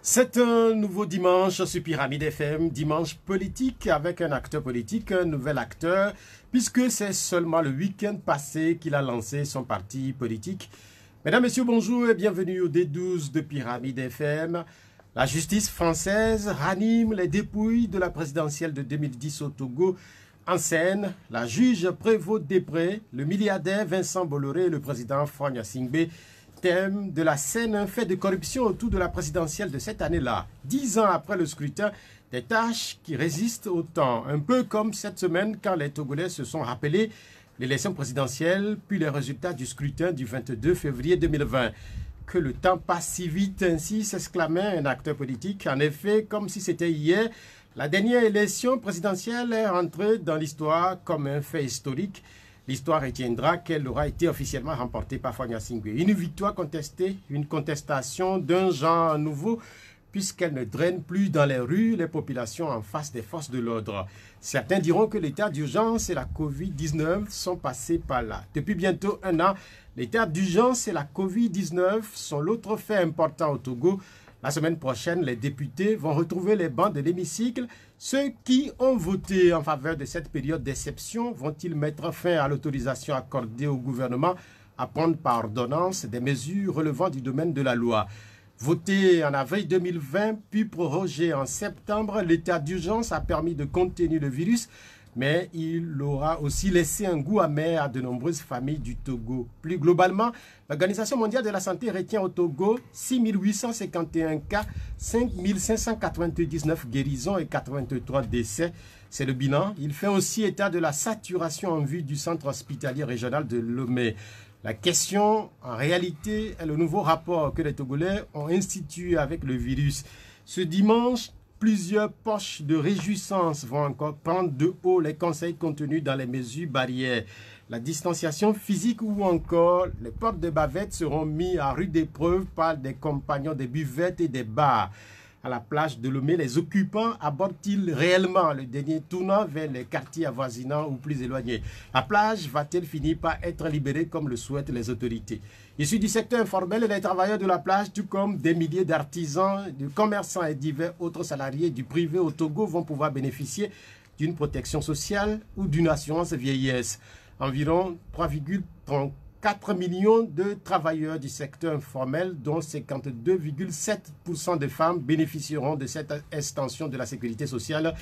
C'est un nouveau dimanche sur Pyramide FM, dimanche politique avec un acteur politique, un nouvel acteur, puisque c'est seulement le week-end passé qu'il a lancé son parti politique. Mesdames, Messieurs, bonjour et bienvenue au D12 de Pyramide FM. La justice française ranime les dépouilles de la présidentielle de 2010 au Togo. En scène, la juge Prévost Després, le milliardaire Vincent Bolloré et le président Fagne Singbe. Thème de la scène, un fait de corruption autour de la présidentielle de cette année-là. 10 ans après le scrutin, des tâches qui résistent au temps. Un peu comme cette semaine quand les Togolais se sont rappelés l'élection présidentielle, puis les résultats du scrutin du 22 février 2020. Que le temps passe si vite, ainsi s'exclamait un acteur politique. En effet, comme si c'était hier, la dernière élection présidentielle est rentrée dans l'histoire comme un fait historique. L'histoire retiendra qu'elle aura été officiellement remportée par Fagne Singbe. Une victoire contestée, une contestation d'un genre nouveau, puisqu'elle ne draine plus dans les rues les populations en face des forces de l'ordre. Certains diront que l'état d'urgence et la Covid-19 sont passés par là. Depuis bientôt un an, l'état d'urgence et la Covid-19 sont l'autre fait important au Togo. La semaine prochaine, les députés vont retrouver les bancs de l'hémicycle. Ceux qui ont voté en faveur de cette période d'exception vont-ils mettre fin à l'autorisation accordée au gouvernement à prendre par ordonnance des mesures relevant du domaine de la loi? Voté en avril 2020, puis prorogé en septembre, l'état d'urgence a permis de contenir le virus, mais il aura aussi laissé un goût amer à de nombreuses familles du Togo. Plus globalement, l'Organisation mondiale de la santé retient au Togo 6 851 cas, 5 599 guérisons et 83 décès. C'est le bilan. Il fait aussi état de la saturation en vue du centre hospitalier régional de Lomé. La question, en réalité, est le nouveau rapport que les Togolais ont institué avec le virus. Ce dimanche, plusieurs poches de réjouissance vont encore prendre de haut les conseils contenus dans les mesures barrières. La distanciation physique ou encore les portes de bavettes seront mis à rude épreuve par des compagnons des buvettes et des bars. À la plage de Lomé, les occupants abordent-ils réellement le dernier tournant vers les quartiers avoisinants ou plus éloignés? La plage va-t-elle finir par être libérée comme le souhaitent les autorités? Issus du secteur informel, les travailleurs de la plage, tout comme des milliers d'artisans, de commerçants et divers autres salariés du privé au Togo vont pouvoir bénéficier d'une protection sociale ou d'une assurance vieillesse. Environ 3,34 millions de travailleurs du secteur informel, dont 52,7% de femmes, bénéficieront de cette extension de la sécurité sociale.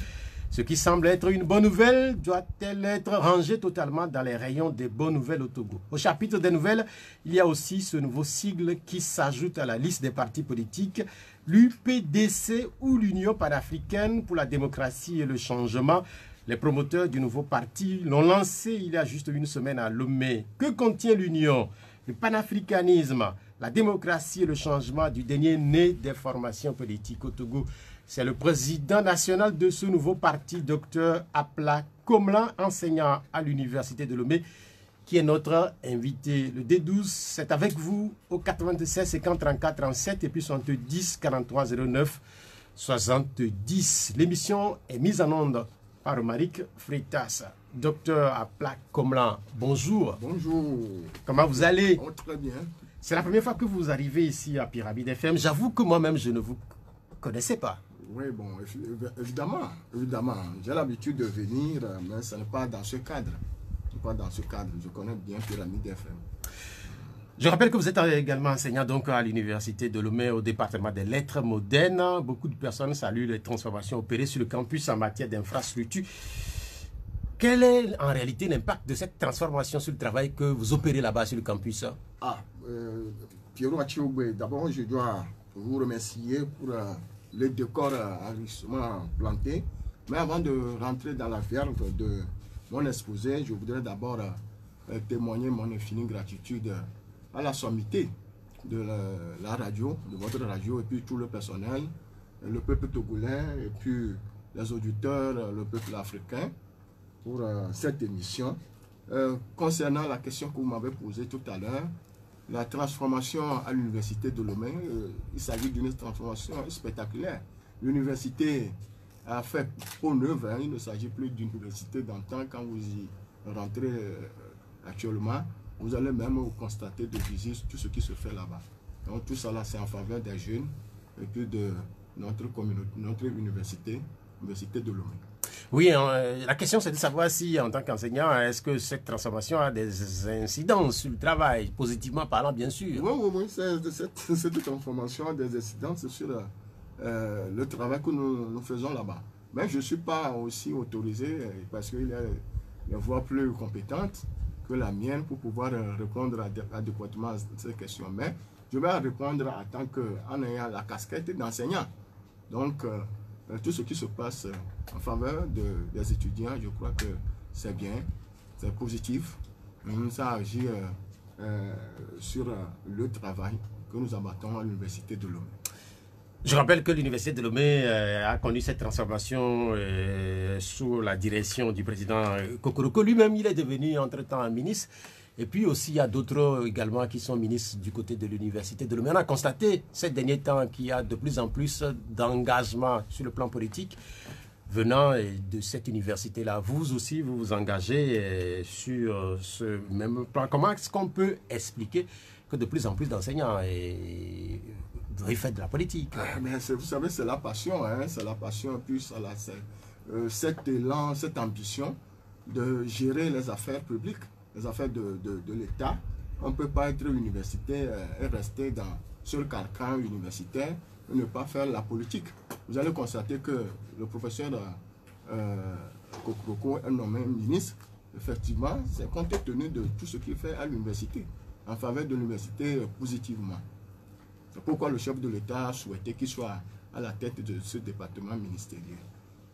Ce qui semble être une bonne nouvelle doit-elle être rangée totalement dans les rayons des bonnes nouvelles au Togo? Au chapitre des nouvelles, il y a aussi ce nouveau sigle qui s'ajoute à la liste des partis politiques, l'UPDC ou l'Union panafricaine pour la démocratie et le changement. Les promoteurs du nouveau parti l'ont lancé il y a juste une semaine à Lomé. Que contient l'Union? Le panafricanisme, la démocratie et le changement du dernier né des formations politiques au Togo. C'est le président national de ce nouveau parti, Dr Apla Komlan, enseignant à l'université de Lomé, qui est notre invité. Le D12, c'est avec vous au 96 50 34 37 et puis 70 43 09 70. L'émission est mise en onde par Romaric Freitas. Docteur Apla Komlan, bonjour. Bonjour. Comment vous allez? Oh, très bien. C'est la première fois que vous arrivez ici à Pyramide FM. J'avoue que moi-même, je ne vous connaissais pas. Oui, bon, évidemment. J'ai l'habitude de venir, mais ce n'est pas dans ce cadre. Pas dans ce cadre. Je connais bien Pyramide FM. Je rappelle que vous êtes également enseignant donc à l'université de Lomé au département des lettres modernes. Beaucoup de personnes saluent les transformations opérées sur le campus en matière d'infrastructure. Quel est en réalité l'impact de cette transformation sur le travail que vous opérez là-bas sur le campus? Pierrot Achiogbe, d'abord je dois vous remercier pour le décor richement planté. Mais avant de rentrer dans la verve de mon exposé, je voudrais d'abord témoigner mon infinie gratitude à la sommité de la radio, de votre radio, et puis tout le personnel, le peuple togolais, et puis les auditeurs, le peuple africain, pour cette émission. Concernant la question que vous m'avez posée tout à l'heure, la transformation à l'université de Lomé, il s'agit d'une transformation spectaculaire. L'université a fait peau neuve, il ne s'agit plus d'une université d'antan. Quand vous y rentrez actuellement, vous allez même constater de visu tout ce qui se fait là-bas. Donc tout ça là, c'est en faveur des jeunes et puis de notre communauté, notre université de Lomé. Oui, la question c'est de savoir si, en tant qu'enseignant, est-ce que cette transformation a des incidences sur le travail, positivement parlant, bien sûr. Oui, cette transformation a des incidences sur le travail que nous faisons là-bas. Mais je ne suis pas aussi autorisé, parce qu'il y a des voix plus compétentes que la mienne pour pouvoir répondre adéquatement à ces questions. Mais je vais répondre en ayant la casquette d'enseignant. Donc, tout ce qui se passe en faveur des étudiants, je crois que c'est bien, c'est positif. Ça agit sur le travail que nous abattons à l'Université de Lomé. Je rappelle que l'Université de Lomé a connu cette transformation sous la direction du président Kokoroko. Lui-même, il est devenu entre-temps un ministre. Et puis aussi, il y a d'autres également qui sont ministres du côté de l'Université de Lomé. On a constaté ces derniers temps qu'il y a de plus en plus d'engagement sur le plan politique venant de cette université-là. Vous aussi, vous vous engagez sur ce même plan. Comment est-ce qu'on peut expliquer que de plus en plus d'enseignants veuillent faire de la politique? Mais vous savez, c'est la passion, hein, c'est la passion, puis cet élan, cette ambition de gérer les affaires publiques, les affaires de l'État. On ne peut pas être universitaire et rester sur le carcan universitaire et ne pas faire la politique. Vous allez constater que le professeur Kokoroko est nommé ministre. Effectivement, c'est compte tenu de tout ce qu'il fait à l'université, en faveur de l'université positivement. C'est pourquoi le chef de l'État a souhaité qu'il soit à la tête de ce département ministériel.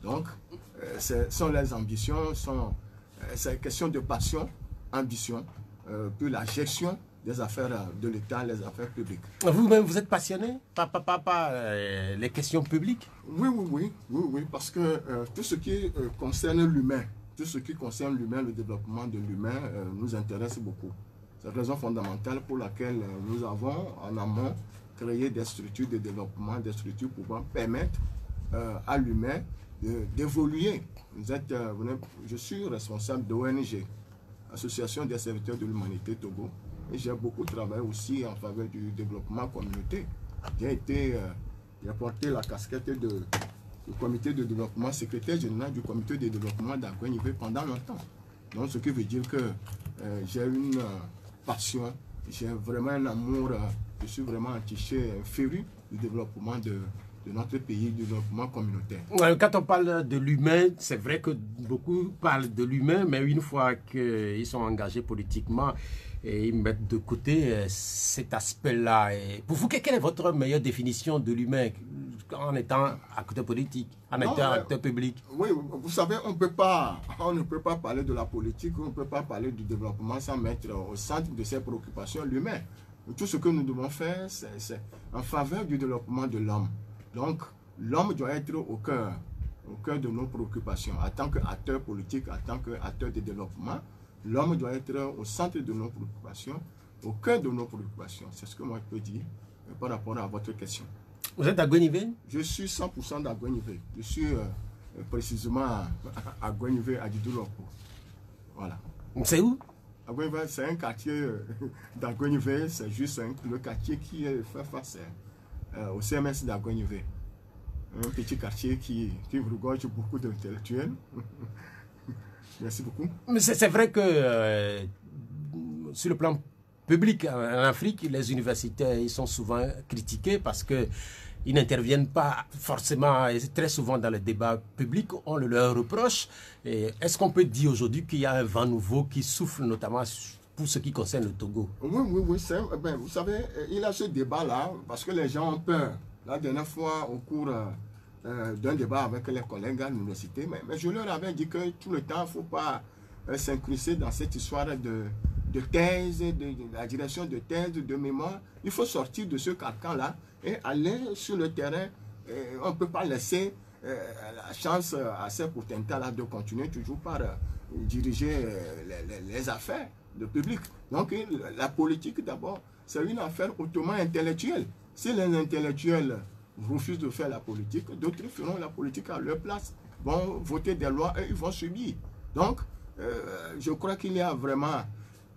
Donc, ce sont les ambitions, c'est une question de passion, ambition, puis la gestion des affaires de l'État, les affaires publiques. Vous-même, vous êtes passionné par les questions publiques? Oui, parce que tout ce qui concerne l'humain, le développement de l'humain nous intéresse beaucoup. C'est la raison fondamentale pour laquelle nous avons en amont créé des structures de développement, des structures pouvant permettre à l'humain d'évoluer. Je suis responsable de l'ONG, Association des serviteurs de l'humanité Togo, et j'ai beaucoup travaillé aussi en faveur du développement communautaire. J'ai porté la casquette du comité de développement, secrétaire général du comité de développement d'Agouenivé pendant longtemps. Donc, ce qui veut dire que j'ai une passion, j'ai vraiment un amour, je suis vraiment entiché, féru du développement de notre pays, du développement communautaire. Quand on parle de l'humain, c'est vrai que beaucoup parlent de l'humain, mais une fois qu'ils sont engagés politiquement, et ils mettent de côté cet aspect-là. Pour vous, quelle est votre meilleure définition de l'humain en étant acteur politique, en étant acteur public? Oui, vous savez, on ne peut pas parler de la politique, on ne peut pas parler du développement sans mettre au centre de ses préoccupations l'humain. Tout ce que nous devons faire, c'est en faveur du développement de l'homme. Donc, l'homme doit être au cœur de nos préoccupations. En tant qu'acteur politique, en tant qu'acteur de développement, l'homme doit être au centre de nos préoccupations, au cœur de nos préoccupations. C'est ce que moi je peux dire par rapport à votre question. Vous êtes à Agouenivé? Je suis 100% d'Agouenivé. Je suis précisément à Agouenivé, à Didoulopo. Voilà. C'est où? Agouenivé, c'est un quartier d'Agouenivé, c'est juste le quartier qui fait face au CMS d'Agouenivé. Un petit quartier qui regorge beaucoup d'intellectuels. Merci beaucoup. Mais c'est vrai que sur le plan public en Afrique, les universitaires ils sont souvent critiqués parce qu'ils n'interviennent pas forcément et très souvent dans le débat public. On le leur reproche. Est-ce qu'on peut dire aujourd'hui qu'il y a un vent nouveau qui souffle notamment pour ce qui concerne le Togo? Oui. Vous savez, il y a ce débat-là parce que les gens ont peur. La dernière fois, au cours d'un débat avec les collègues à l'université, mais je leur avais dit que tout le temps, il ne faut pas s'incruster dans cette histoire de thèse, de la direction de thèse, de mémoire. Il faut sortir de ce carcan-là et aller sur le terrain. On ne peut pas laisser la chance à ces potentats-là de continuer toujours par diriger les affaires de public. Donc la politique d'abord, c'est une affaire hautement intellectuelle. Si les intellectuels refusent de faire la politique, d'autres feront la politique à leur place, vont voter des lois et ils vont subir. Donc, je crois qu'il y a vraiment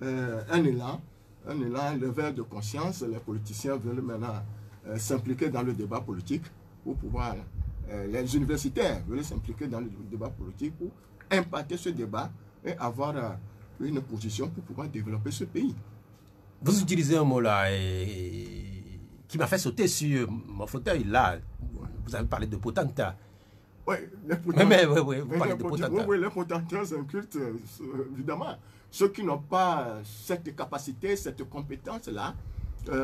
un élan levé de conscience. Les politiciens veulent maintenant s'impliquer dans le débat politique pour pouvoir... les universitaires veulent s'impliquer dans le débat politique pour impacter ce débat et avoir une position pour pouvoir développer ce pays. Vous utilisez un mot là qui m'a fait sauter sur mon fauteuil là. Vous avez parlé de potentat. Oui, les potentats. Vous parlez de potentat. Oui, les potentats incultes, évidemment. Ceux qui n'ont pas cette capacité, cette compétence-là,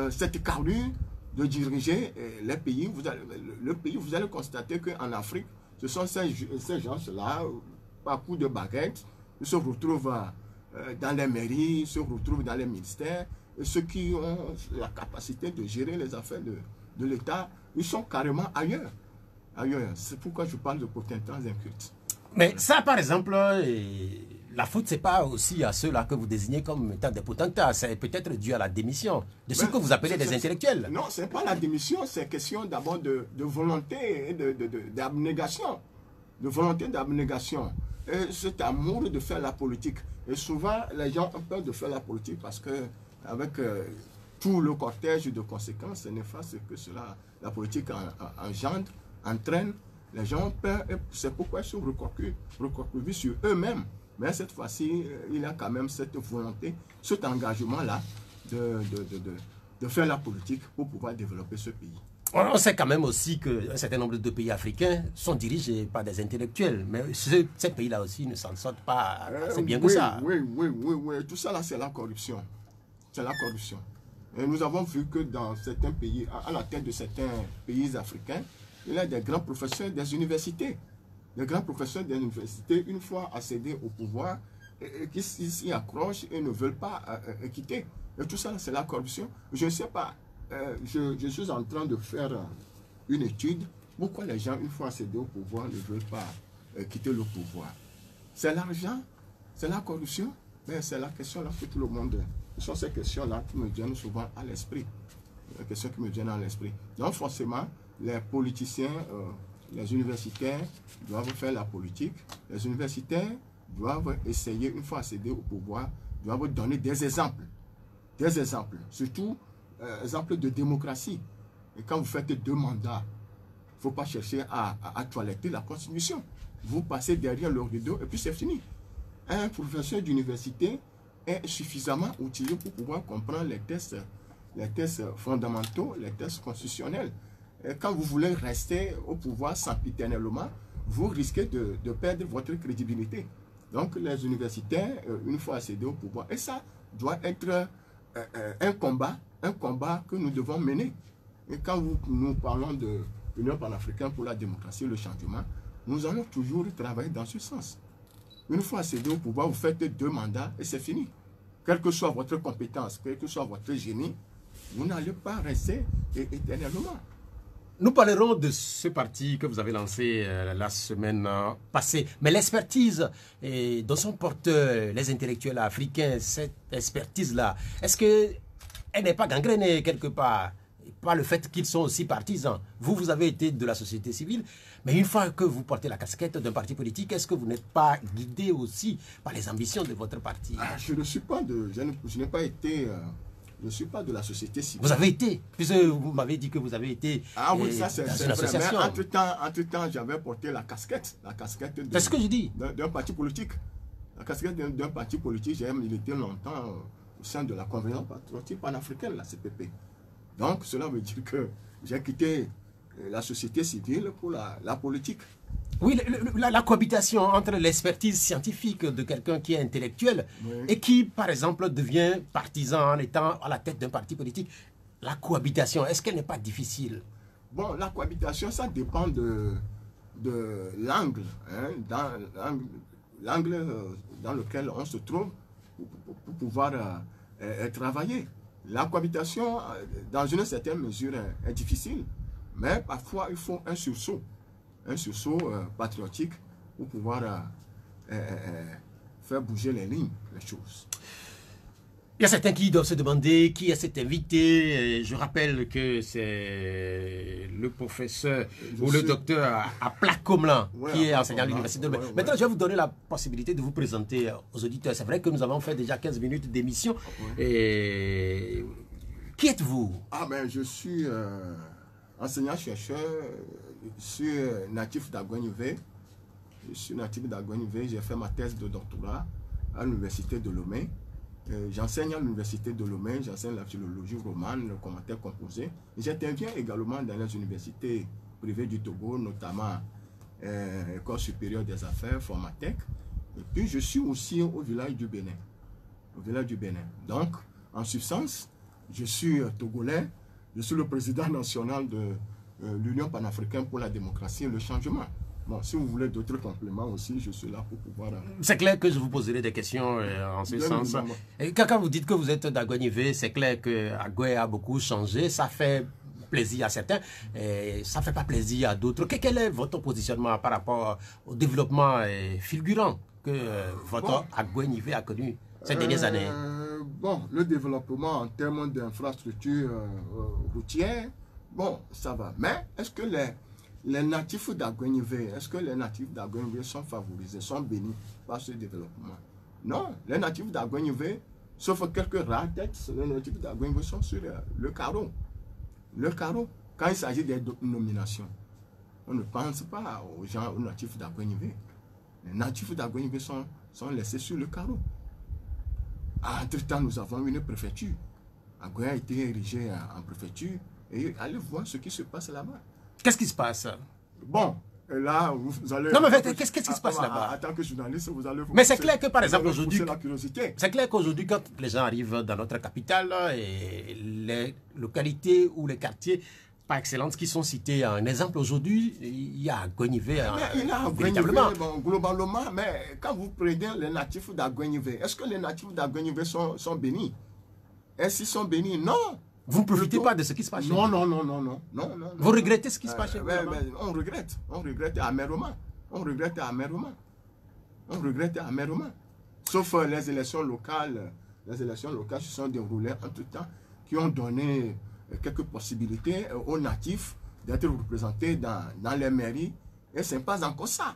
cette carrure de diriger les pays, vous allez constater qu'en Afrique, ce sont ces gens-là, par coup de baguette, ils se retrouvent dans les mairies, ils se retrouvent dans les ministères, et ceux qui ont la capacité de gérer les affaires de l'État, ils sont carrément ailleurs. C'est pourquoi je parle de potentats incultes. Mais ça, par exemple, la faute, c'est pas aussi à ceux-là que vous désignez comme étant des potentats. C'est peut-être dû à la démission de ceux que vous appelez des intellectuels. Non, ce n'est pas la démission, c'est question d'abord de volonté et d'abnégation. De volonté d'abnégation. Et cet amour de faire la politique. Et souvent, les gens ont peur de faire la politique parce que avec tout le cortège de conséquences néfastes que cela, la politique engendre, entraîne, les gens ont peur et c'est pourquoi ils sont recroquevillés sur eux-mêmes. Mais cette fois-ci, il y a quand même cette volonté, cet engagement-là de faire la politique pour pouvoir développer ce pays. On sait quand même aussi qu'un certain nombre de pays africains sont dirigés par des intellectuels, mais ces pays-là aussi ne s'en sortent pas assez bien que ça. Oui. Tout ça là, c'est la corruption. C'est la corruption. Et nous avons vu que dans certains pays, à la tête de certains pays africains, il y a des grands professeurs des universités. Les grands professeurs des universités, une fois accédés au pouvoir, qui s'y accrochent et ne veulent pas quitter. Et tout ça, c'est la corruption. Je ne sais pas, je suis en train de faire une étude. Pourquoi les gens, une fois accédés au pouvoir, ne veulent pas quitter le pouvoir? C'est l'argent, c'est la corruption, mais c'est la question là que tout le monde... Ce sont ces questions-là qui me viennent souvent à l'esprit. Les questions qui me viennent à l'esprit. Donc forcément, les politiciens... les universitaires doivent faire la politique. Les universitaires doivent essayer, une fois accédés au pouvoir, doivent donner des exemples. Des exemples. Surtout, exemples de démocratie. Et quand vous faites 2 mandats, il ne faut pas chercher à toiletter la Constitution. Vous passez derrière le rideau et puis c'est fini. Un professeur d'université est suffisamment outillé pour pouvoir comprendre les tests fondamentaux, les tests constitutionnels. Et quand vous voulez rester au pouvoir sempiternellement, vous risquez de perdre votre crédibilité. Donc les universitaires, une fois accédés au pouvoir, et ça doit être un combat que nous devons mener. Et quand nous parlons de l'Union panafricaine pour la démocratie et le changement, nous allons toujours travailler dans ce sens. Une fois accédé au pouvoir, vous faites 2 mandats et c'est fini. Quelle que soit votre compétence, quel que soit votre génie, vous n'allez pas rester éternellement. Nous parlerons de ce parti que vous avez lancé la semaine passée. Mais l'expertise dont sont porteurs les intellectuels africains, cette expertise-là, est-ce qu'elle n'est pas gangrénée quelque part par le fait qu'ils sont aussi partisans? Vous avez été de la société civile, mais une fois que vous portez la casquette d'un parti politique, est-ce que vous n'êtes pas guidé aussi par les ambitions de votre parti? Je ne suis pas je n'ai pas été... Je ne suis pas de la société civile. Vous avez été, puisque vous m'avez dit que vous avez été ça c'est une association. Entre-temps, j'avais porté la casquette c'est ce que je dis. D'un parti politique. La casquette d'un parti politique, j'ai milité longtemps au sein de la Convention patriotique panafricaine, la CPP. Donc, cela veut dire que j'ai quitté la société civile pour la politique. Oui, la cohabitation entre l'expertise scientifique de quelqu'un qui est intellectuel et qui, par exemple, devient partisan en étant à la tête d'un parti politique. La cohabitation, est-ce qu'elle n'est pas difficile? Bon, la cohabitation, ça dépend de l'angle, l'angle dans lequel on se trouve pour pouvoir travailler. La cohabitation, dans une certaine mesure, est difficile, mais parfois, il faut un sursaut patriotique pour pouvoir faire bouger les lignes, les choses. Il y a certains qui doivent se demander qui est cet invité. Je rappelle que c'est le professeur le docteur Aplak-Komlan qui est enseignant à l'université de Lomé. Maintenant, je vais vous donner la possibilité de vous présenter aux auditeurs. C'est vrai que nous avons fait déjà 15 minutes d'émission qui Qui êtes-vous? Ah, ben, je suis enseignant-chercheur, je suis natif d'Aguenivé. Je suis natif d'Aguenivé, j'ai fait ma thèse de doctorat à l'université de Lomé. J'enseigne à l'université de Lomé, j'enseigne la philologie romane, le commentaire composé. J'interviens également dans les universités privées du Togo, notamment École supérieure des affaires, Formatec. Et puis je suis aussi au village du Bénin. Au village du Bénin. Donc, en substance, je suis togolais, je suis le président national de l'Union panafricaine pour la démocratie et le changement. Bon, si vous voulez d'autres compléments aussi, je suis là pour pouvoir... C'est clair que je vous poserai des questions en ce sens. Et quand vous dites que vous êtes d'Aguenivé, c'est clair que Agué a beaucoup changé. Ça fait plaisir à certains, et ça ne fait pas plaisir à d'autres. Quel est votre positionnement par rapport au développement fulgurant que votre Aguenivé a connu ces dernières années? Bon, le développement en termes d'infrastructures routières, bon, ça va. Mais est-ce que les natifs d'Aguenivé, sont favorisés, sont bénis par ce développement? Non, les natifs d'Aguenivé, sauf quelques rares têtes, les natifs d'Aguenivé sont sur le carreau. Le carreau, quand il s'agit des nominations, on ne pense pas aux gens, aux natifs d'Aguenivé. Les natifs d'Aguenivé sont laissés sur le carreau. Entre-temps, nous avons une préfecture. Agué a été érigé en préfecture. Et allez voir ce qui se passe là-bas. Qu'est-ce qui se passe? Bon, là, vous allez... Non, mais qu'est-ce qui se passe là-bas? En tant que journaliste, vous allez... Mais c'est clair que, par exemple, aujourd'hui... C'est clair qu'aujourd'hui, quand les gens arrivent dans notre capitale, et les localités ou les quartiers par excellence qui sont cités en exemple aujourd'hui, il y a Aguenivé. Il y a Aguenivé, bon, globalement, mais quand vous prenez les natifs d'Aguenivé, est-ce que les natifs d'Aguenivé sont bénis? Est-ce qu'ils sont bénis? Non. Vous ne profitez pas de ce qui se passe chez vous? Non. Vous regrettez ce qui se passe chez vous? On regrette amèrement. On regrette amèrement. Sauf les élections locales se sont déroulées entre-temps, qui ont donné quelques possibilités aux natifs d'être représentés dans les mairies. Et ce n'est pas encore ça.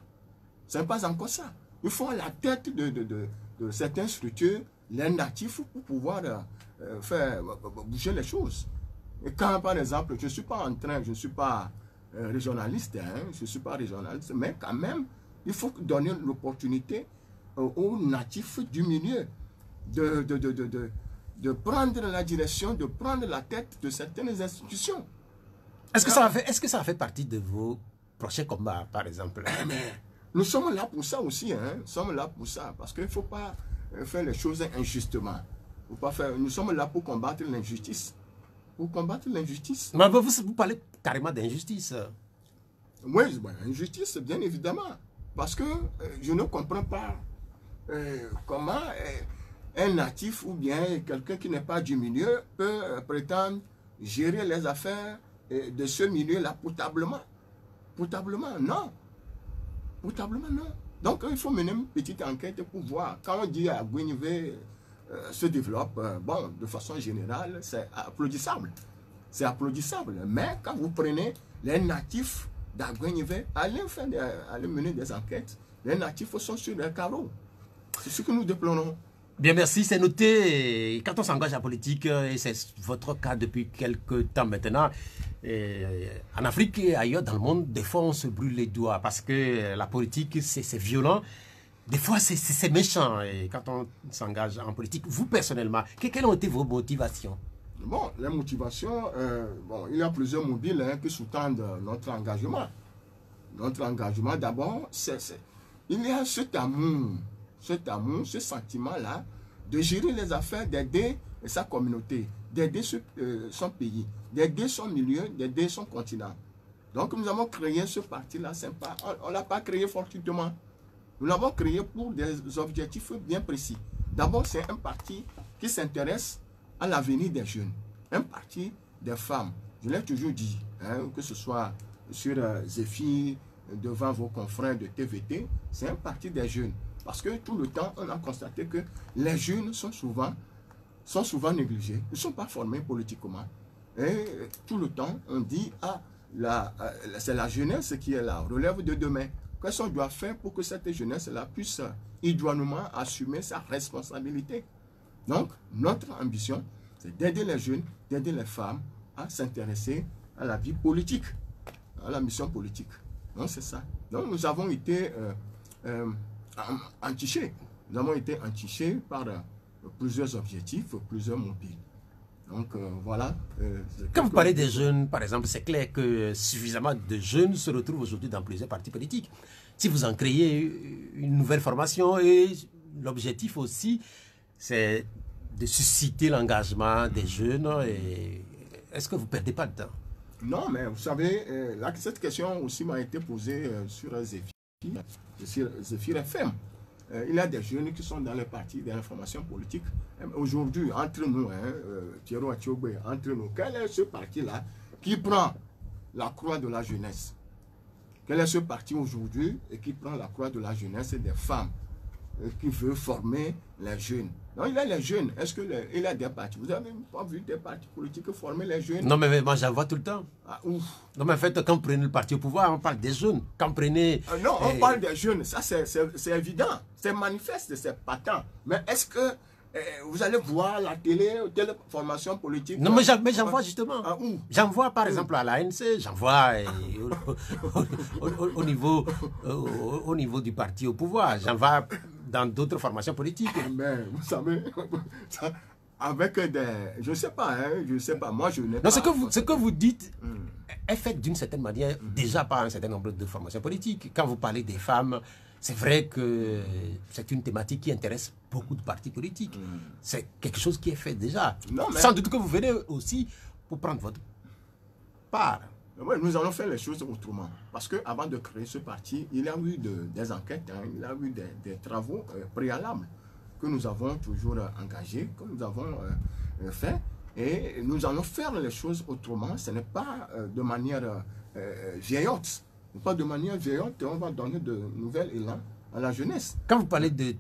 Il faut à la tête de certaines structures, les natifs, pour pouvoir faire bouger les choses. Et quand, par exemple, je ne suis pas régionaliste, mais quand même, il faut donner l'opportunité aux natifs du milieu de prendre la direction, de prendre la tête de certaines institutions. Est-ce que ça fait partie de vos prochains combats, par exemple? Mais nous sommes là pour ça aussi, nous sommes là pour ça, parce qu'il ne faut pas faire les choses injustement. Nous sommes là pour combattre l'injustice. Mais vous parlez carrément d'injustice. Oui, injustice, bien évidemment. Parce que je ne comprends pas comment un natif ou bien quelqu'un qui n'est pas du milieu peut prétendre gérer les affaires de ce milieu-là potablement. Non. Donc, il faut mener une petite enquête pour voir. Quand on dit Aguenivé se développe, bon, de façon générale, c'est applaudissable. Mais quand vous prenez les natifs d'Aguenivé, allez mener des enquêtes. Les natifs sont sur les carreaux. C'est ce que nous déplorons. Bien, merci, c'est noté. Quand on s'engage en politique, et c'est votre cas depuis quelques temps maintenant, en Afrique et ailleurs dans le monde, des fois on se brûle les doigts parce que la politique, c'est violent. Des fois, c'est méchant et quand on s'engage en politique. Vous, personnellement, quelles ont été vos motivations? Bon, les motivations, il y a plusieurs mobiles qui sous-tendent notre engagement. Notre engagement, d'abord, il y a cet amour, ce sentiment-là de gérer les affaires, d'aider sa communauté, d'aider son pays, d'aider son milieu, d'aider son continent. Donc, nous avons créé ce parti-là sympa. On ne l'a pas créé fortuitement. Nous l'avons créé pour des objectifs bien précis. D'abord, c'est un parti qui s'intéresse à l'avenir des jeunes. Un parti des femmes. Je l'ai toujours dit, que ce soit sur Zéphyr, devant vos confrères de TVT, c'est un parti des jeunes. Parce que tout le temps, on a constaté que les jeunes sont souvent négligés. Ils ne sont pas formés politiquement. Et tout le temps, on dit, c'est la jeunesse qui est la relève de demain. Qu'est-ce qu'on doit faire pour que cette jeunesse-là puisse idoinement assumer sa responsabilité? Donc, notre ambition, c'est d'aider les jeunes, d'aider les femmes à s'intéresser à la vie politique, à la mission politique. Donc c'est ça. Donc nous avons été entichés. Nous avons été entichés par plusieurs objectifs, plusieurs mobiles. Donc voilà. Quand vous parlez des jeunes, par exemple, c'est clair que suffisamment de jeunes se retrouvent aujourd'hui dans plusieurs partis politiques. Si vous en créez une nouvelle formation, et l'objectif aussi, c'est de susciter l'engagement des jeunes, est-ce que vous ne perdez pas de temps? Non, mais vous savez, cette question aussi m'a été posée sur Zéphyr FM. Il y a des jeunes qui sont dans les partis de l'information politique. Aujourd'hui, entre nous, Pierrot Achiogbe, entre nous, quel est ce parti-là qui prend la croix de la jeunesse? Quel est ce parti aujourd'hui qui prend la croix de la jeunesse et des femmes qui veut former les jeunes? Non, il y a les jeunes. Est-ce qu'il y a des partis? Vous n'avez pas vu des partis politiques former les jeunes? Non, mais moi j'en vois tout le temps. Ah, ouf. Non, mais en fait, quand vous prenez le parti au pouvoir, on parle des jeunes. Quand vous prenez... non, on parle des jeunes. Ça, c'est évident. C'est manifeste, c'est patent. Mais est-ce que vous allez voir la telle formation politique? Non, mais j'en vois justement. Ah, j'en vois par exemple à l'ANC, j'en vois au niveau du parti au pouvoir, j'en vois dans d'autres formations politiques. Mais vous savez, avec des... Je ne sais pas, moi je n'ai pas... Non, ce que vous dites est fait d'une certaine manière déjà par un certain nombre de formations politiques. Quand vous parlez des femmes, c'est vrai que c'est une thématique qui intéresse beaucoup de partis politiques. C'est quelque chose qui est fait déjà. Non, mais... Sans doute que vous venez aussi pour prendre votre part. Oui, nous allons faire les choses autrement. Parce qu'avant de créer ce parti, il y a eu des enquêtes, il y a eu des travaux préalables que nous avons toujours engagés, que nous avons fait. Et nous allons faire les choses autrement. Ce n'est pas de manière vieillotte. Pas de manière vieillotte, on va donner de nouvelles élans à la jeunesse. Quand vous parlez de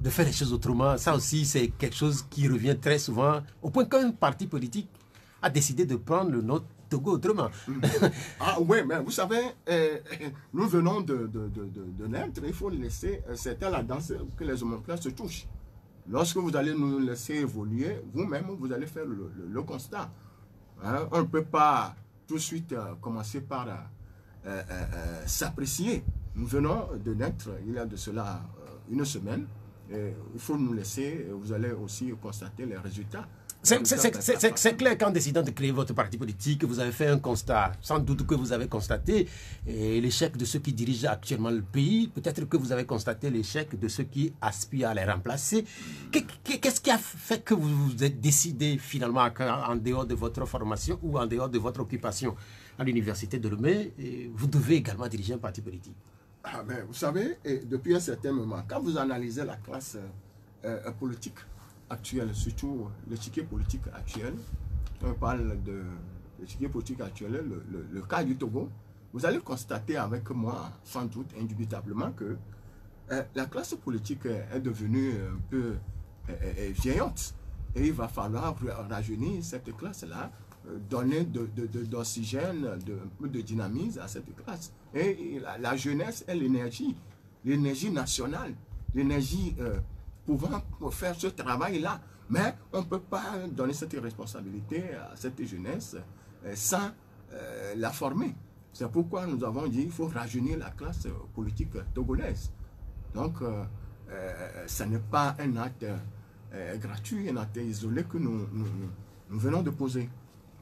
faire les choses autrement, ça aussi c'est quelque chose qui revient très souvent, au point qu'un parti politique a décidé de prendre le nom Togo autrement. Ah oui, mais vous savez, nous venons de naître, il faut laisser, c'était la danse que les omoplates se touchent. Lorsque vous allez nous laisser évoluer, vous-même, vous allez faire le constat. Hein, on ne peut pas tout de suite commencer par s'apprécier. Nous venons de naître il y a de cela une semaine. Et il faut nous laisser, vous allez aussi constater les résultats. C'est clair qu'en décidant de créer votre parti politique, vous avez fait un constat. Sans doute que vous avez constaté l'échec de ceux qui dirigent actuellement le pays. Peut-être que vous avez constaté l'échec de ceux qui aspirent à les remplacer. Qu'est-ce qui a fait que vous vous êtes décidé finalement, en dehors de votre formation ou en dehors de votre occupation à l'université de Lomé, vous devez également diriger un parti politique? Ah ben, vous savez, depuis un certain moment, quand vous analysez la classe politique actuelle, surtout l'échiquier politique actuel, on parle de l'échiquier politique actuel, le cas du Togo, vous allez constater avec moi, sans doute, indubitablement, que la classe politique est devenue un peu vieillotte. Et il va falloir rajeunir cette classe-là, donner d'oxygène, un peu de dynamisme à cette classe. Et la jeunesse est l'énergie nationale, l'énergie pouvant faire ce travail-là. Mais on ne peut pas donner cette responsabilité à cette jeunesse sans la former. C'est pourquoi nous avons dit qu'il faut rajeunir la classe politique togolaise. Donc, ce n'est pas un acte gratuit, un acte isolé que nous venons de poser.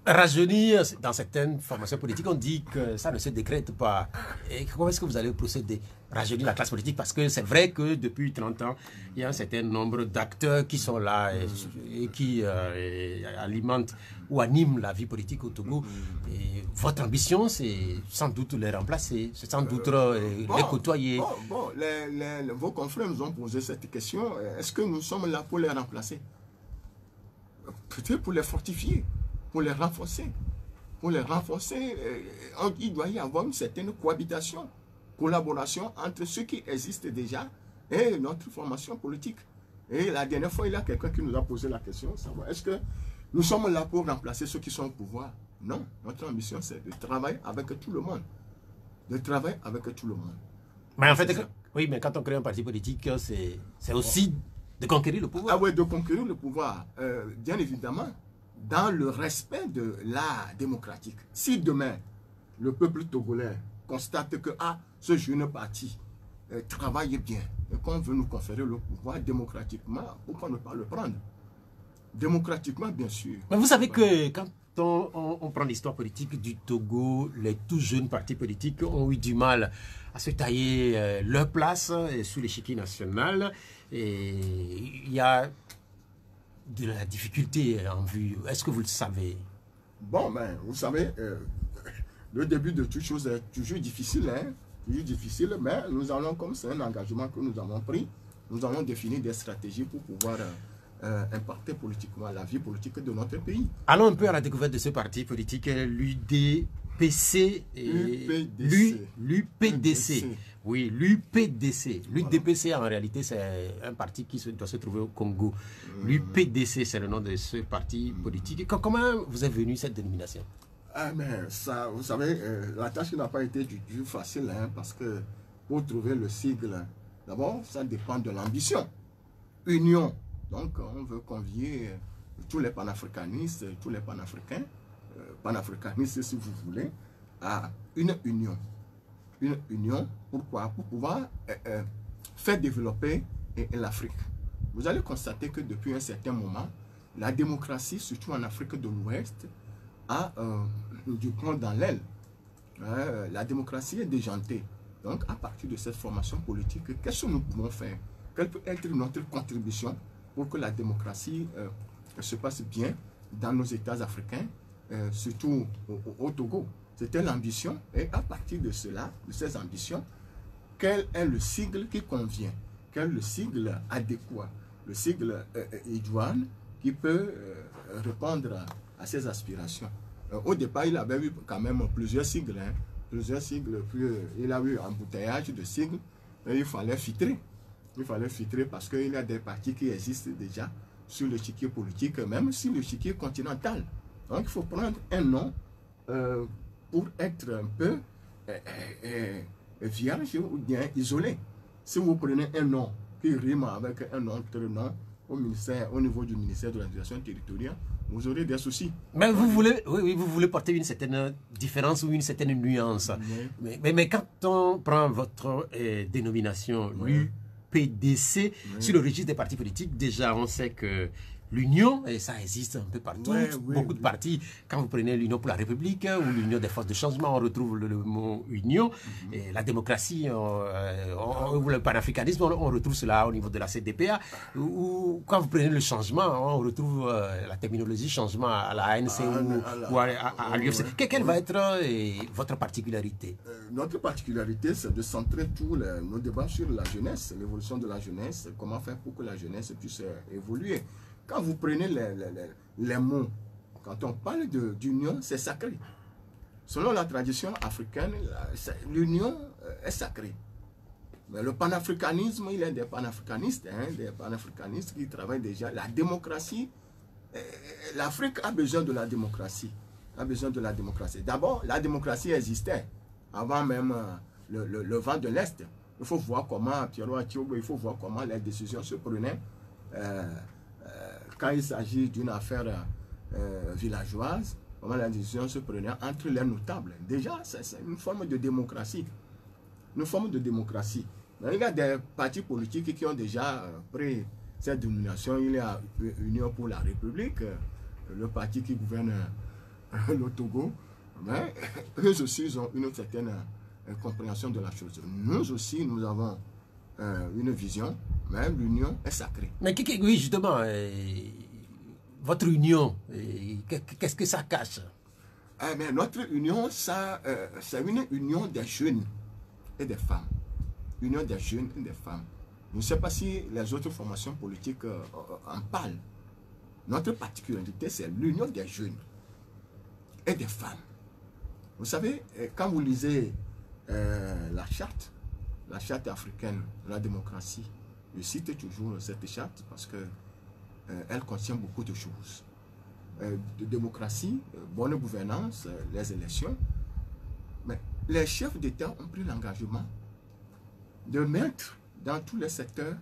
Rajeunir, dans certaines formations politiques, on dit que ça ne se décrète pas. Et comment est-ce que vous allez procéder? Rajeunir la classe politique? Parce que c'est vrai que depuis 30 ans, il y a un certain nombre d'acteurs qui sont là et qui alimentent ou animent la vie politique au Togo. Et votre ambition, c'est sans doute les remplacer, c'est sans doute les côtoyer. Vos confrères nous ont posé cette question. Est-ce que nous sommes là pour les remplacer? Peut-être pour les fortifier. Pour les renforcer. Pour les renforcer, il doit y avoir une certaine cohabitation, collaboration entre ceux qui existent déjà et notre formation politique. Et la dernière fois, il y a quelqu'un qui nous a posé la question, savoir est-ce que nous sommes là pour remplacer ceux qui sont au pouvoir? Non, notre ambition, c'est de travailler avec tout le monde. De travailler avec tout le monde. Mais en fait, oui, mais quand on crée un parti politique, c'est aussi de conquérir le pouvoir. Ah oui, de conquérir le pouvoir, bien évidemment. dans le respect de l'art démocratique. Si demain, le peuple togolais constate que ce jeune parti travaille bien et qu'on veut nous conférer le pouvoir démocratiquement, pourquoi ne pas le prendre? Démocratiquement, bien sûr. Mais vous savez que quand on prend l'histoire politique du Togo, les tout jeunes partis politiques ont eu du mal à se tailler leur place sous l'échiquier national. Et il y a de la difficulté en vue. Est-ce que vous le savez? Bon, ben, vous savez, le début de toute chose est toujours difficile, hein? Toujours difficile, mais nous allons, comme c'est un engagement que nous avons pris, nous allons définir des stratégies pour pouvoir impacter politiquement la vie politique de notre pays. Allons un peu à la découverte de ce parti politique, l'UDPC et l'UPDC. Oui, l'UPDC. L'UDPC, en réalité, c'est un parti qui doit se trouver au Congo. L'UPDC, c'est le nom de ce parti politique. Comment vous est venue cette dénomination? Mais ça, vous savez, la tâche n'a pas été du tout facile, hein, parce que pour trouver le sigle, d'abord, ça dépend de l'ambition. Union. Donc, on veut convier tous les panafricanistes, tous les panafricains, panafricanistes si vous voulez, à une union. Une union, pourquoi? Pour pouvoir faire développer l'Afrique. Vous allez constater que depuis un certain moment, la démocratie, surtout en Afrique de l'Ouest, a du plomb dans l'aile. La démocratie est déjantée. Donc, à partir de cette formation politique, qu'est-ce que nous pouvons faire? Quelle peut être notre contribution pour que la démocratie se passe bien dans nos États africains, surtout au Togo? C'était l'ambition, et à partir de cela, de ces ambitions, quel est le sigle qui convient? Quel est le sigle adéquat? Le sigle idoine qui peut répondre à ses aspirations. Au départ, il avait eu quand même plusieurs sigles, hein, plusieurs sigles, puis il a eu un embouteillage de sigles, et il fallait filtrer. Il fallait filtrer parce qu'il y a des partis qui existent déjà sur l'échiquier politique, même sur l'échiquier continental. Donc, il faut prendre un nom pour être un peu vierge ou bien isolé. Si vous prenez un nom qui rime avec un autre nom au niveau du ministère de l'administration territoriale, vous aurez des soucis. Mais vous voulez, vous voulez porter une certaine différence ou une certaine nuance. Oui. Mais quand on prend votre dénomination, l'UPDC, sur le registre des partis politiques, déjà on sait que l'Union, et ça existe un peu partout, beaucoup de partis. Quand vous prenez l'Union pour la République ou l'Union des forces de changement, on retrouve le mot Union. Et la démocratie, ou le panafricanisme, on retrouve cela au niveau de la CDPA. Ou quand vous prenez le changement, on retrouve la terminologie changement à la ANC ou à l'UFC. Quelle va être votre particularité? Notre particularité, c'est de centrer tous nos débats sur la jeunesse, l'évolution de la jeunesse, comment faire pour que la jeunesse puisse évoluer. Quand vous prenez les mots, quand on parle d'union, c'est sacré. Selon la tradition africaine, l'union est sacrée. Mais le panafricanisme, il y a des panafricanistes, hein, des panafricanistes qui travaillent déjà. La démocratie, l'Afrique a besoin de la démocratie. A besoin de la démocratie. D'abord, la démocratie existait avant même le vent de l'Est. Il faut voir comment, Pierrot Atiobo, il faut voir comment les décisions se prenaient. Quand il s'agit d'une affaire villageoise, comment la décision se prenait entre les notables. Déjà, c'est une forme de démocratie. Une forme de démocratie. Mais il y a des partis politiques qui ont déjà pris cette dénomination. Il y a Union pour la République, le parti qui gouverne le Togo. Mais eux aussi, ils ont une certaine compréhension de la chose. Nous aussi, nous avons une vision. Mais l'union est sacrée. Mais oui, justement, votre union, qu'est-ce que ça cache? Mais notre union, c'est une union des jeunes et des femmes. Union des jeunes et des femmes. Je ne sais pas si les autres formations politiques en parlent. Notre particularité, c'est l'union des jeunes et des femmes. Vous savez, quand vous lisez la charte africaine de la démocratie, je cite toujours cette charte parce qu'elle contient beaucoup de choses. De démocratie, bonne gouvernance, les élections. Mais les chefs d'État ont pris l'engagement de mettre dans tous les secteurs,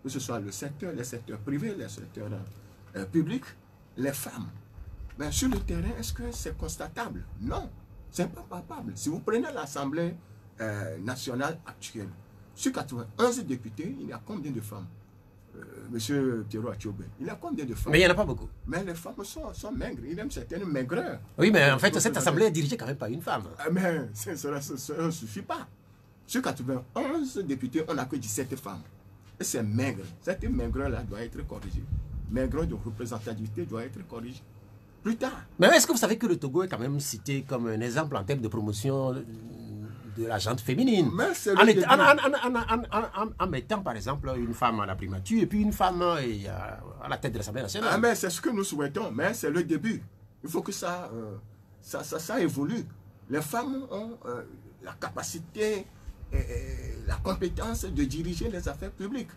que ce soit les secteurs privés, les secteurs publics, les femmes. Mais sur le terrain, est-ce que c'est constatable? Non, c'est pas palpable. Si vous prenez l'Assemblée nationale actuelle, sur 91 députés, il y a combien de femmes? Monsieur Pierrot Achiobé, il y a combien de femmes? Mais il n'y en a pas beaucoup. Mais les femmes sont maigres, il y a une certaine maigreur. Oui, mais en fait, cette assemblée est dirigée quand même par une femme. Mais cela ne suffit pas. Sur 91 députés, on n'a que 17 femmes. Et c'est maigre. Cette maigreur-là doit être corrigée. Maigreur de représentativité doit être corrigée. Plus tard. Mais est-ce que vous savez que le Togo est quand même cité comme un exemple en termes de promotion de la gente féminine, en mettant par exemple une femme à la primature et puis une femme à la tête de l'Assemblée nationale. Ah, mais c'est ce que nous souhaitons, mais c'est le début. Il faut que ça évolue. Les femmes ont la capacité et la compétence de diriger les affaires publiques.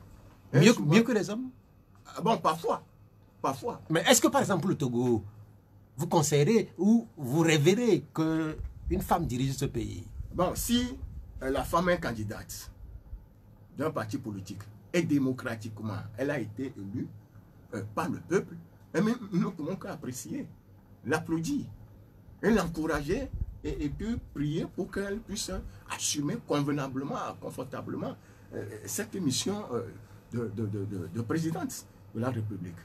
Mieux que les hommes? Bon, parfois. Parfois. Mais est-ce que par exemple le Togo, vous conseillerez ou vous rêverez qu'une femme dirige ce pays? Bon, si la femme est candidate d'un parti politique et démocratiquement, elle a été élue par le peuple, nous ne pouvons qu'apprécier, l'applaudir et l'encourager et puis prier pour qu'elle puisse assumer convenablement, confortablement cette mission de présidente de la République.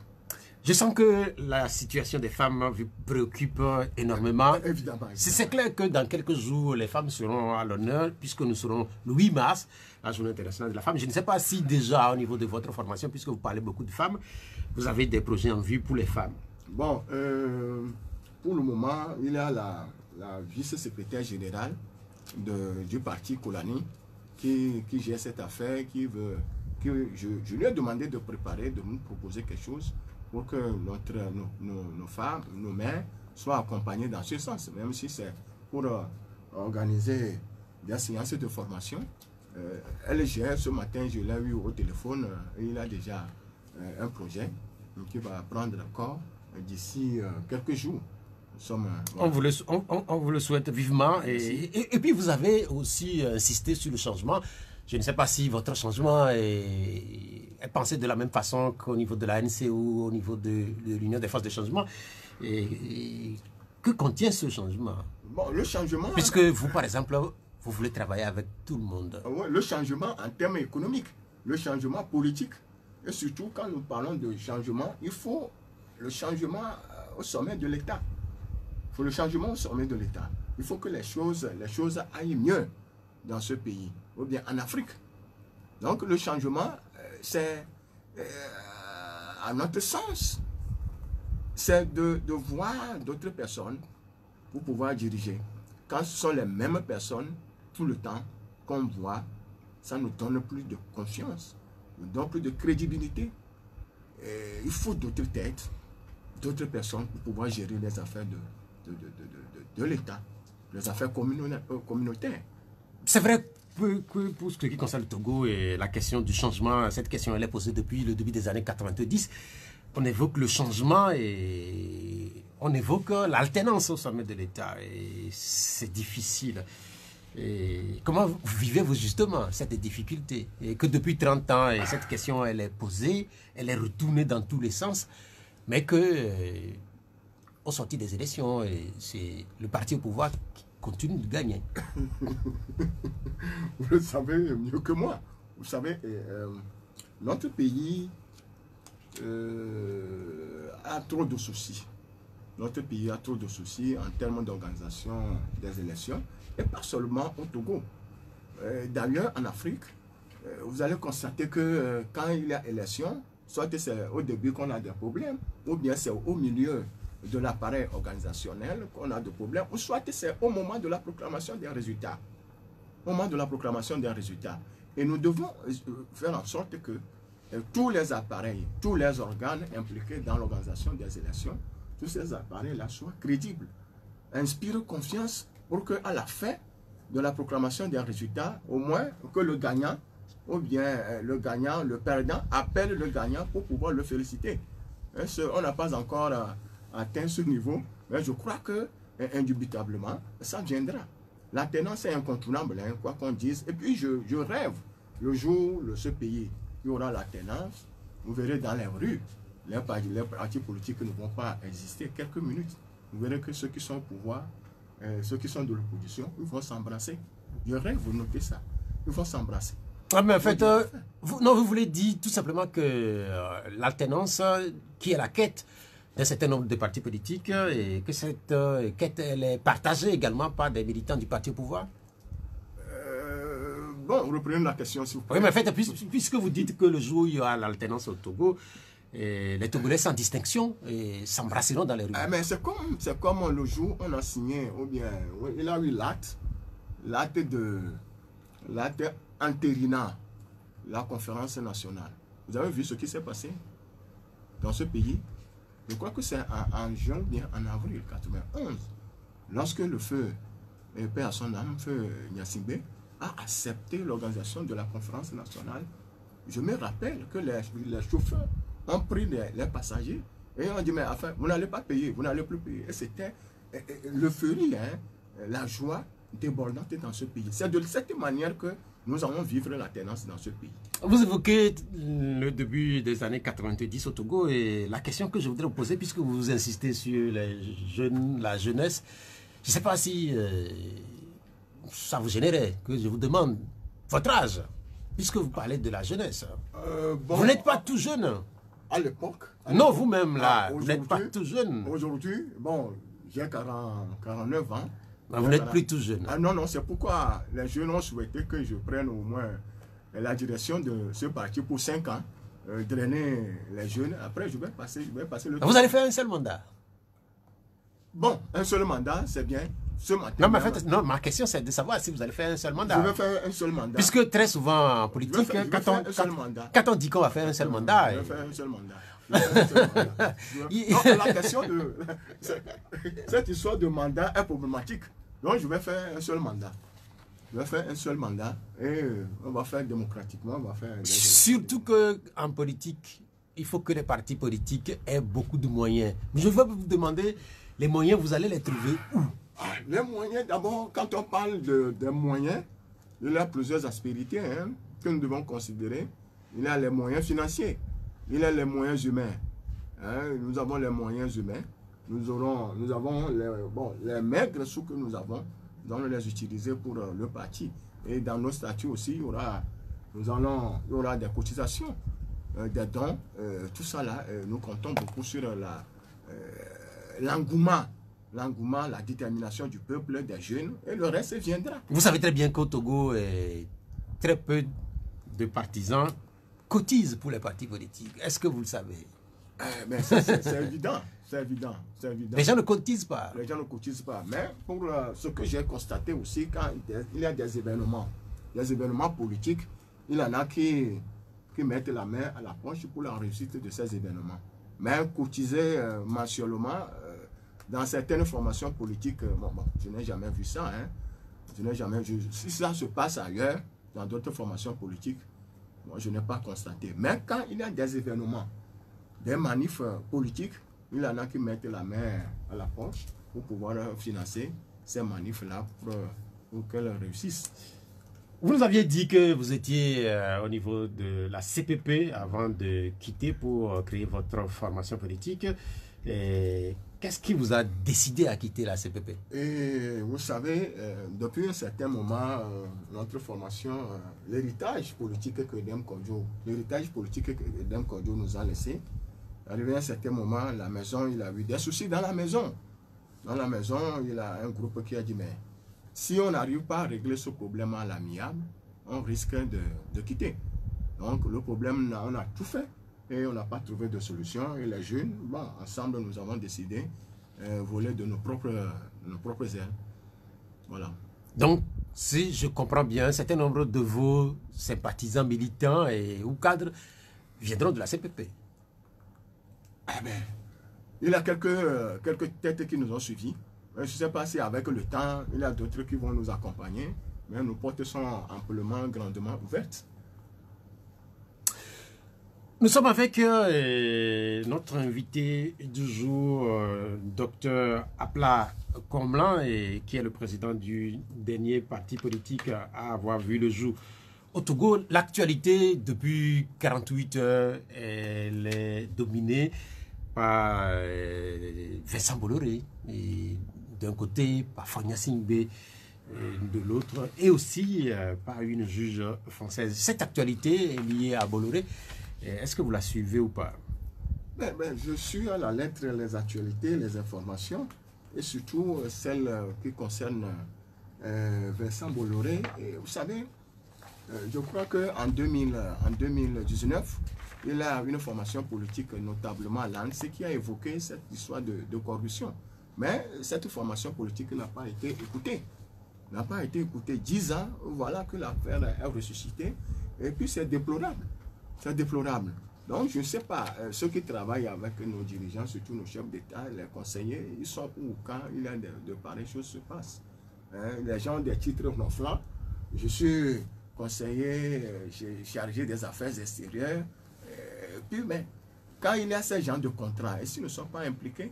Je sens que la situation des femmes vous préoccupe énormément. Évidemment. C'est clair que dans quelques jours, les femmes seront à l'honneur, puisque nous serons le 8 mars, la journée internationale de la femme. Je ne sais pas si déjà, au niveau de votre formation, puisque vous parlez beaucoup de femmes, vous avez des projets en vue pour les femmes. Bon, pour le moment, il y a la vice-secrétaire générale du parti Kolani qui gère cette affaire, je lui ai demandé de préparer, de nous proposer quelque chose pour que nos femmes, nos mères soient accompagnées dans ce sens, même si c'est pour organiser des séances de formation. Elle gère, ce matin, je l'ai eu au téléphone, il a déjà un projet qui va prendre corps d'ici quelques jours. On vous le souhaite vivement. Et puis vous avez aussi insisté sur le changement. Je ne sais pas si votre changement est pensé de la même façon qu'au niveau de la ANC ou au niveau de l'Union des forces de changement. Et que contient ce changement? Bon, le changement... Puisque vous, par exemple, vous voulez travailler avec tout le monde. Ouais, le changement en termes économiques, le changement politique. Et surtout, quand nous parlons de changement, il faut le changement au sommet de l'État. Il faut le changement au sommet de l'État. Il faut que les choses aillent mieux dans ce pays, ou bien en Afrique. Donc le changement, c'est, à notre sens, c'est de voir d'autres personnes pour pouvoir diriger. Quand ce sont les mêmes personnes, tout le temps, qu'on voit, ça nous donne plus de confiance, nous donne plus de crédibilité. Et il faut d'autres têtes, d'autres personnes pour pouvoir gérer les affaires de l'État, les affaires communautaires. C'est vrai que pour ce qui concerne le Togo et la question du changement, cette question elle est posée depuis le début des années 90. On évoque le changement et on évoque l'alternance au sommet de l'État. Et c'est difficile. Et comment vivez-vous justement cette difficulté? Et que depuis 30 ans, et cette question elle est posée, elle est retournée dans tous les sens, mais que au sortir des élections, c'est le parti au pouvoir qui continue de gagner. Vous le savez mieux que moi. Vous savez, notre pays a trop de soucis. Notre pays a trop de soucis en termes d'organisation des élections, et pas seulement au Togo. D'ailleurs, en Afrique, vous allez constater que quand il y a élection, soit c'est au début qu'on a des problèmes, ou bien c'est au milieu de l'appareil organisationnel qu'on a des problèmes, ou soit c'est au moment de la proclamation des résultats. Au moment de la proclamation des résultats. Et nous devons faire en sorte que tous les appareils, tous les organes impliqués dans l'organisation des élections, tous ces appareils-là soient crédibles, inspirent confiance pour qu'à la fin de la proclamation des résultats, au moins que le gagnant, ou bien le gagnant, le perdant, appelle le gagnant pour pouvoir le féliciter. On n'a pas encore atteint ce niveau, mais je crois que indubitablement, ça viendra. L'alternance est incontournable, hein, quoi qu'on dise. Et puis je rêve le jour où ce pays il y aura l'alternance, vous verrez dans les rues les partis politiques ne vont pas exister quelques minutes. Vous verrez que ceux qui sont au pouvoir, ceux qui sont de l'opposition, ils vont s'embrasser. Je rêve, vous notez ça. Ils vont s'embrasser. Ah, mais en fait, vous voulez dire tout simplement que l'alternance, qui est la quête d'un certain nombre de partis politiques, et que cette quête, elle est partagée également par des militants du parti au pouvoir? Bon, reprenons la question, s'il vous plaît. Oui, mais en fait, puisque vous dites que le jour où il y aura l'alternance au Togo, les Togolais sans distinction s'embrasseront dans les rues. Ah, mais c'est comme le jour où on a signé, ou bien, il a eu l'acte entérinant la conférence nationale. Vous avez vu ce qui s'est passé dans ce pays? Je crois que c'est en juin, bien en avril 91, lorsque le feu, paix à son âme, feu Gnassingbé, a accepté l'organisation de la conférence nationale. Je me rappelle que les chauffeurs ont pris les passagers et ont dit, mais enfin, vous n'allez pas payer, vous n'allez plus payer. Et c'était l'euphorie, hein, la joie débordante dans ce pays. C'est de cette manière que nous allons vivre l'alternance dans ce pays. Vous évoquez le début des années 90 au Togo, et la question que je voudrais vous poser, puisque vous insistez sur les jeunes, la jeunesse, je ne sais pas si ça vous gênerait que je vous demande votre âge, puisque vous parlez de la jeunesse. Bon, vous n'êtes pas tout jeune. À l'époque. Non, vous-même là, vous n'êtes pas tout jeune. Aujourd'hui, bon, j'ai 49 ans. Vous n'êtes plus tout jeune. Ah non, non, c'est pourquoi les jeunes ont souhaité que je prenne au moins la direction de ce parti pour 5 ans, drainer les jeunes. Après, je vais passer le temps. Vous allez faire un seul mandat? Bon, un seul mandat, c'est bien. Ce matin. Non, mais en fait, non, ma question c'est de savoir si vous allez faire un seul mandat. Je vais faire un seul mandat. Puisque très souvent en politique, quand on dit qu'on va faire un seul mandat. Je vais faire un seul mandat. Non, la question de cette histoire de mandat est problématique. Donc je vais faire un seul mandat. Je vais faire un seul mandat et on va faire démocratiquement. On va faire surtout qu'en politique, il faut que les partis politiques aient beaucoup de moyens. Je vais vous demander, les moyens, vous allez les trouver où? Les moyens, d'abord, quand on parle des moyens, il y a plusieurs aspérités que nous devons considérer. Il y a les moyens financiers, il y a les moyens humains. Nous avons les moyens humains. Nous avons les maigres sous que nous avons. Nous allons les utiliser pour le parti. Et dans nos statuts aussi, il y aura des cotisations, des dons. Tout ça là, nous comptons beaucoup sur l'engouement, la détermination du peuple, des jeunes, et le reste viendra. Vous savez très bien qu'au Togo, très peu de partisans cotisent pour les partis politiques. Est-ce que vous le savez? C'est évident, c'est évident. Les gens ne cotisent pas. Les gens ne cotisent pas. Mais pour ce que j'ai constaté aussi, quand il y a des événements politiques, il y en a qui mettent la main à la poche pour la réussite de ces événements. Mais cotiser mensuellement, dans certaines formations politiques, je n'ai jamais vu ça. Je n'ai jamais vu. Si ça se passe ailleurs, dans d'autres formations politiques, je n'ai pas constaté. Mais quand il y a des événements, des manifs politiques, il y en a qui mettent la main à la poche pour pouvoir financer ces manifs-là pour qu'elles réussissent. Vous nous aviez dit que vous étiez au niveau de la CPP avant de quitter pour créer votre formation politique. Qu'est-ce qui vous a décidé à quitter la CPP? Et vous savez, depuis un certain moment, notre formation, l'héritage politique que Edem Kodjo nous a laissé, arrivé à un certain moment, la maison, il a eu des soucis dans la maison. Dans la maison, il y a un groupe qui a dit, mais si on n'arrive pas à régler ce problème à l'amiable, on risque de quitter. Donc le problème, on a tout fait et on n'a pas trouvé de solution. Et les jeunes, ensemble, nous avons décidé voler de nos propres ailes. Voilà. Donc, si je comprends bien, un certain nombre de vos sympathisants militants ou cadres viendront de la CPP. Il y a quelques têtes qui nous ont suivis. Je ne sais pas si avec le temps, il y a d'autres qui vont nous accompagner, mais nos portes sont amplement, grandement ouvertes. Nous sommes avec notre invité du jour, Dr Apla Comblan, qui est le président du dernier parti politique à avoir vu le jour Au Togo, l'actualité depuis 48 heures, elle est dominée par Vincent Bolloré, d'un côté, par Fagna Singbe, de l'autre, et aussi par une juge française. Cette actualité est liée à Bolloré. Est-ce que vous la suivez ou pas? Je suis à la lettre les actualités, les informations, et surtout celles qui concernent Vincent Bolloré. Et vous savez, je crois qu'en 2019, il a une formation politique, notablement à l'ANSE, qui a évoqué cette histoire de corruption. Mais cette formation politique n'a pas été écoutée. N'a pas été écoutée. 10 ans, voilà que l'affaire est ressuscitée. Et puis c'est déplorable. C'est déplorable. Donc je ne sais pas, ceux qui travaillent avec nos dirigeants, surtout nos chefs d'État, les conseillers, ils sont où quand il y a de pareilles choses se passent. Les gens ont des titres ronflants. Je suis conseiller chargé des affaires extérieures. Puis, mais quand il y a ces gens de contrats, et s'ils ne sont pas impliqués,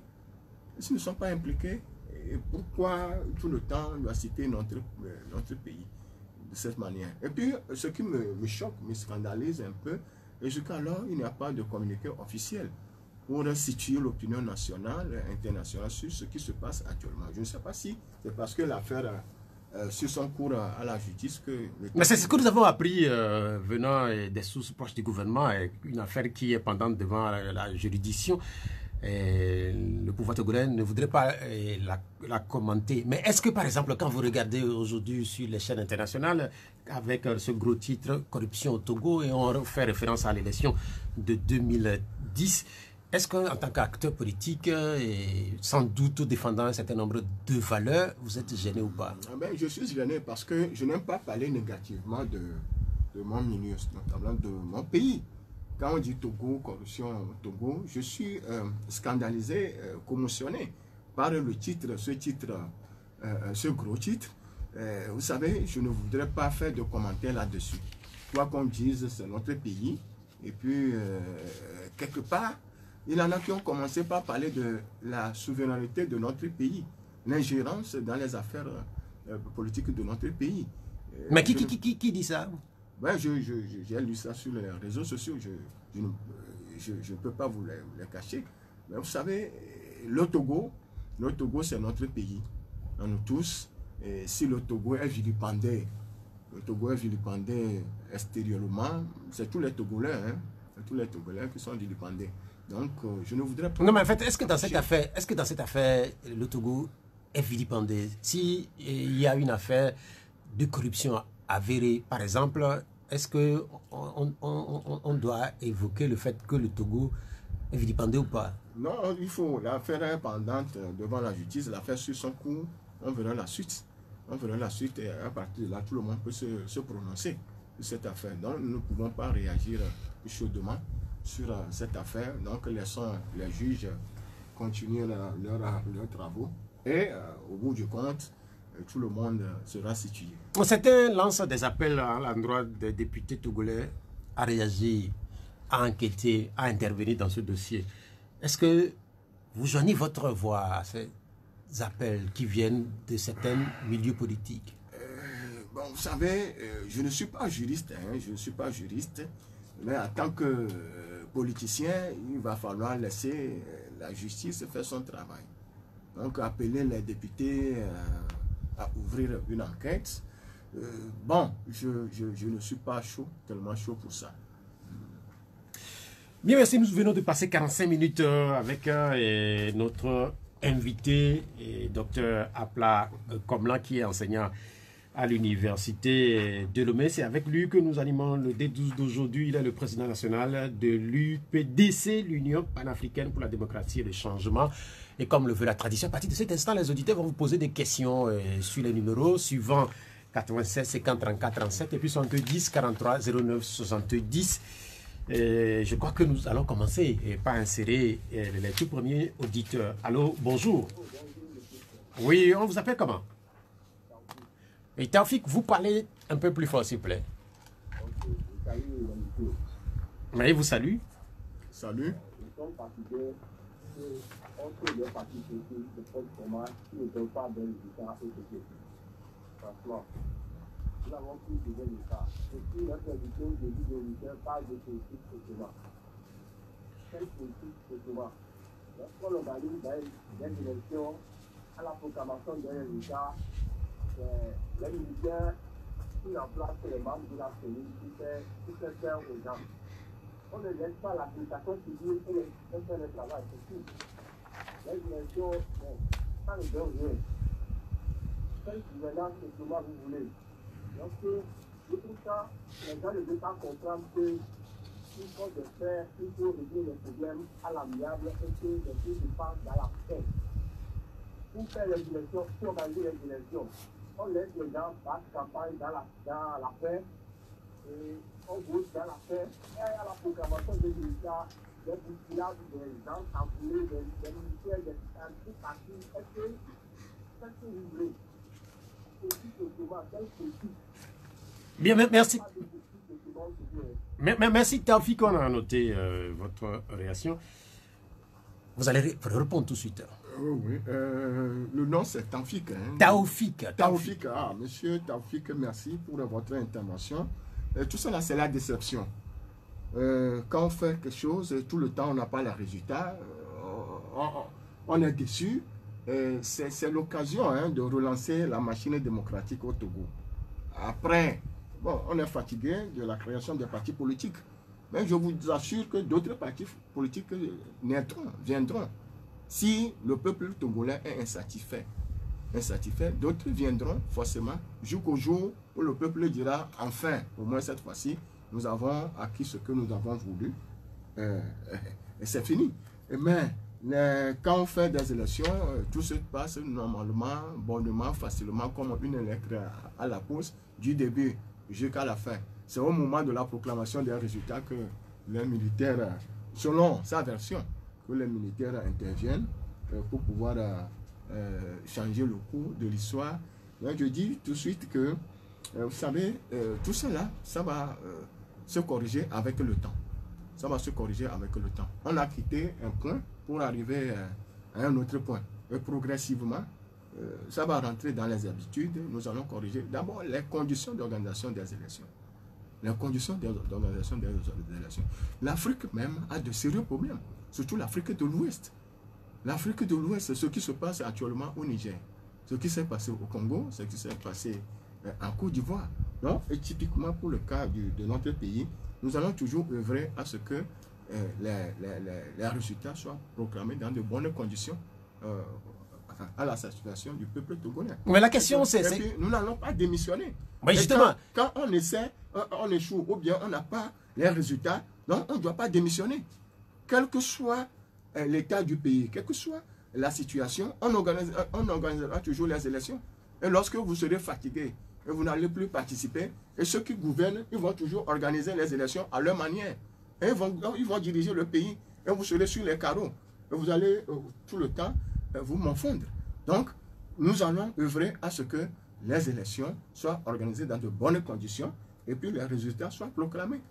et pourquoi tout le temps on doit citer notre pays de cette manière? Et puis, ce qui me choque, me scandalise un peu, et jusqu'alors, il n'y a pas de communiqué officiel pour situer l'opinion nationale et internationale sur ce qui se passe actuellement. Je ne sais pas si c'est parce que l'affaire sur son cours à la justice que... Mais c'est ce que nous avons appris venant des sources proches du gouvernement, une affaire qui est pendante devant la juridiction. Le pouvoir togolais ne voudrait pas la commenter. Mais est-ce que, par exemple, quand vous regardez aujourd'hui sur les chaînes internationales, avec ce gros titre « Corruption au Togo », et on fait référence à l'élection de 2010, est-ce qu'en tant qu'acteur politique, et sans doute défendant un certain nombre de valeurs, vous êtes gêné ou pas? Je suis gêné parce que je n'aime pas parler négativement de mon ministre, notamment de mon pays. Quand on dit Togo, corruption au Togo, je suis scandalisé, commotionné par le titre, ce gros titre. Vous savez, je ne voudrais pas faire de commentaires là-dessus. Quoi qu'on dise, c'est notre pays. Et puis, quelque part, il y en a qui ont commencé par parler de la souveraineté de notre pays, l'ingérence dans les affaires politiques de notre pays. Mais qui dit ça? J'ai lu ça sur les réseaux sociaux, je ne peux pas vous les cacher. Mais vous savez, le Togo c'est notre pays, à nous tous. Et si le Togo est vilipendé, extérieurement, c'est tous les Togolais, tous les Togolais qui sont vilipendés. Donc, je ne voudrais pas... Non, mais en fait, est-ce que dans cette affaire, le Togo est vilipendé? Si il y a une affaire de corruption avérée, par exemple, est-ce qu'on doit évoquer le fait que le Togo est vilipendé ou pas? Non, il faut. L'affaire est pendante devant la justice. L'affaire sur son cours, on verra la suite. On verra la suite et à partir de là, tout le monde peut se prononcer sur cette affaire. Donc, nous ne pouvons pas réagir chaudement sur cette affaire. Donc, laissons les juges continuer leurs travaux. Et au bout du compte, tout le monde sera situé. Certains lancent des appels à l'endroit des députés togolais à réagir, à enquêter, à intervenir dans ce dossier. Est-ce que vous joignez votre voix à ces appels qui viennent de certains milieux politiques? Bon, vous savez, je ne suis pas juriste, mais en tant que politicien, il va falloir laisser la justice faire son travail. Donc, appeler les députés à ouvrir une enquête. Je ne suis pas tellement chaud pour ça. Bien, merci. Nous venons de passer 45 minutes avec notre invité, Dr Apla Komlan, qui est enseignant à l'université de Lomé. C'est avec lui que nous animons le D12 d'aujourd'hui. Il est le président national de l'UPDC, l'Union panafricaine pour la démocratie et le changement. Et comme le veut la tradition, à partir de cet instant, les auditeurs vont vous poser des questions sur les numéros suivants 96 50 34 37 et puis 70 43 09 70. Je crois que nous allons commencer par insérer les tout premiers auditeurs. Allô, bonjour. Oui, on vous appelle comment? Et Taoufik, vous parlez un peu plus fort, s'il vous plaît. Mais il vous salue. Salut. nous avons pu trouver le cas. Et puis, notre invité aujourd'hui de l'hiver parle de politique sociale. Quelle politique sociale? Lorsqu'on organise des élections à la proclamation des résultats, les militaires qui remplacent les membres de la cellule qui fait faire aux gens. On ne laisse pas l'application civile et les faire le travail, c'est tout. Les élections, ça ne donne rien. Quelle gouvernance sociale vous voulez? Donc, c'est pour ça les gens ne veulent pas comprendre que il faut de faire, il faut régler les problèmes à l'amiable et que les choses se passent dans la paix. Pour faire les élections, pour organiser les élections, on laisse les gens faire campagne dans la paix et on vote dans la paix. Et à la proclamation des résultats, des bousculades des gens enfoulés, des militaires, des partis, est-ce que vous voulez? Bien, merci. Merci Taoufik, on a noté votre réaction. Vous allez répondre tout de suite. Oui, le nom c'est Taoufik. Hein. Taoufik. Ah, monsieur Taoufik, merci pour votre intervention. Tout ça là, c'est la déception. Quand on fait quelque chose, tout le temps on n'a pas les résultats, on est déçu. C'est l'occasion hein, de relancer la machine démocratique au Togo. Après, bon, on est fatigué de la création des partis politiques. Mais je vous assure que d'autres partis politiques viendront. Si le peuple togolais est insatisfait, d'autres viendront forcément jusqu'au jour où le peuple dira enfin, au moins cette fois-ci, nous avons acquis ce que nous avons voulu. Et c'est fini. Mais quand on fait des élections, tout se passe normalement, bonnement, facilement, comme une lettre à la poste, du début jusqu'à la fin. C'est au moment de la proclamation des résultats que les militaires, selon sa version, que les militaires interviennent pour pouvoir changer le cours de l'histoire. Donc je dis tout de suite que, vous savez, tout cela, ça va se corriger avec le temps. Ça va se corriger avec le temps. On a quitté un point pour arriver à un autre point. Et progressivement, ça va rentrer dans les habitudes. Nous allons corriger d'abord les conditions d'organisation des élections. Les conditions d'organisation des élections. L'Afrique même a de sérieux problèmes, surtout l'Afrique de l'Ouest. L'Afrique de l'Ouest, c'est ce qui se passe actuellement au Niger, ce qui s'est passé au Congo, ce qui s'est passé en Côte d'Ivoire. Et typiquement pour le cas de notre pays, nous allons toujours œuvrer à ce que les résultats soient proclamés dans de bonnes conditions à la satisfaction du peuple togolais. Mais la question c'est... Nous n'allons pas démissionner. Mais justement, quand on essaie, on échoue ou bien on n'a pas les résultats, donc on ne doit pas démissionner. Quel que soit l'état du pays, quelle que soit la situation, on organisera toujours les élections. Et lorsque vous serez fatigué et vous n'allez plus participer, et ceux qui gouvernent, ils vont toujours organiser les élections à leur manière. Et ils vont diriger le pays, et vous serez sur les carreaux. Et vous allez tout le temps vous morfondre. Donc, nous allons œuvrer à ce que les élections soient organisées dans de bonnes conditions, et puis les résultats soient proclamés.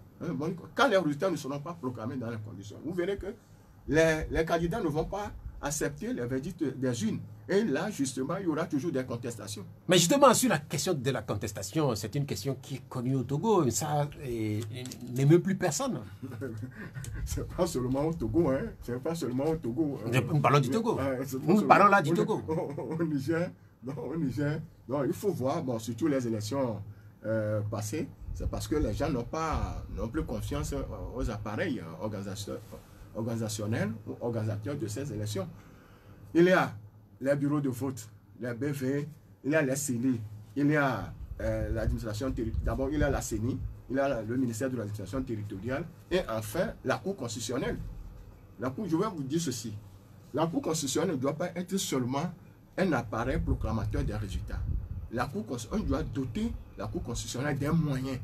Quand les résultats ne seront pas proclamés dans les conditions, vous verrez que les candidats ne vont pas accepter les verdicts des urnes. Et là, justement, il y aura toujours des contestations. Mais justement, sur la question de la contestation, c'est une question qui est connue au Togo. Ça n'émeut plus personne. C'est pas seulement au Togo, hein. C'est pas seulement au Togo. Nous parlons du Togo. Nous parlons là du Togo. Au Niger, non, il faut voir, bon, surtout les élections passées, c'est parce que les gens n'ont plus confiance aux appareils organisationnels ou organisateurs de ces élections. Il y a les bureaux de vote, les BV, il y a les CENI, il y a l'administration territoriale, d'abord il y a la CENI, il y a le ministère de l'administration territoriale et enfin la Cour constitutionnelle. Je vais vous dire ceci, la Cour constitutionnelle ne doit pas être seulement un appareil proclamateur des résultats. On doit doter la Cour constitutionnelle des moyens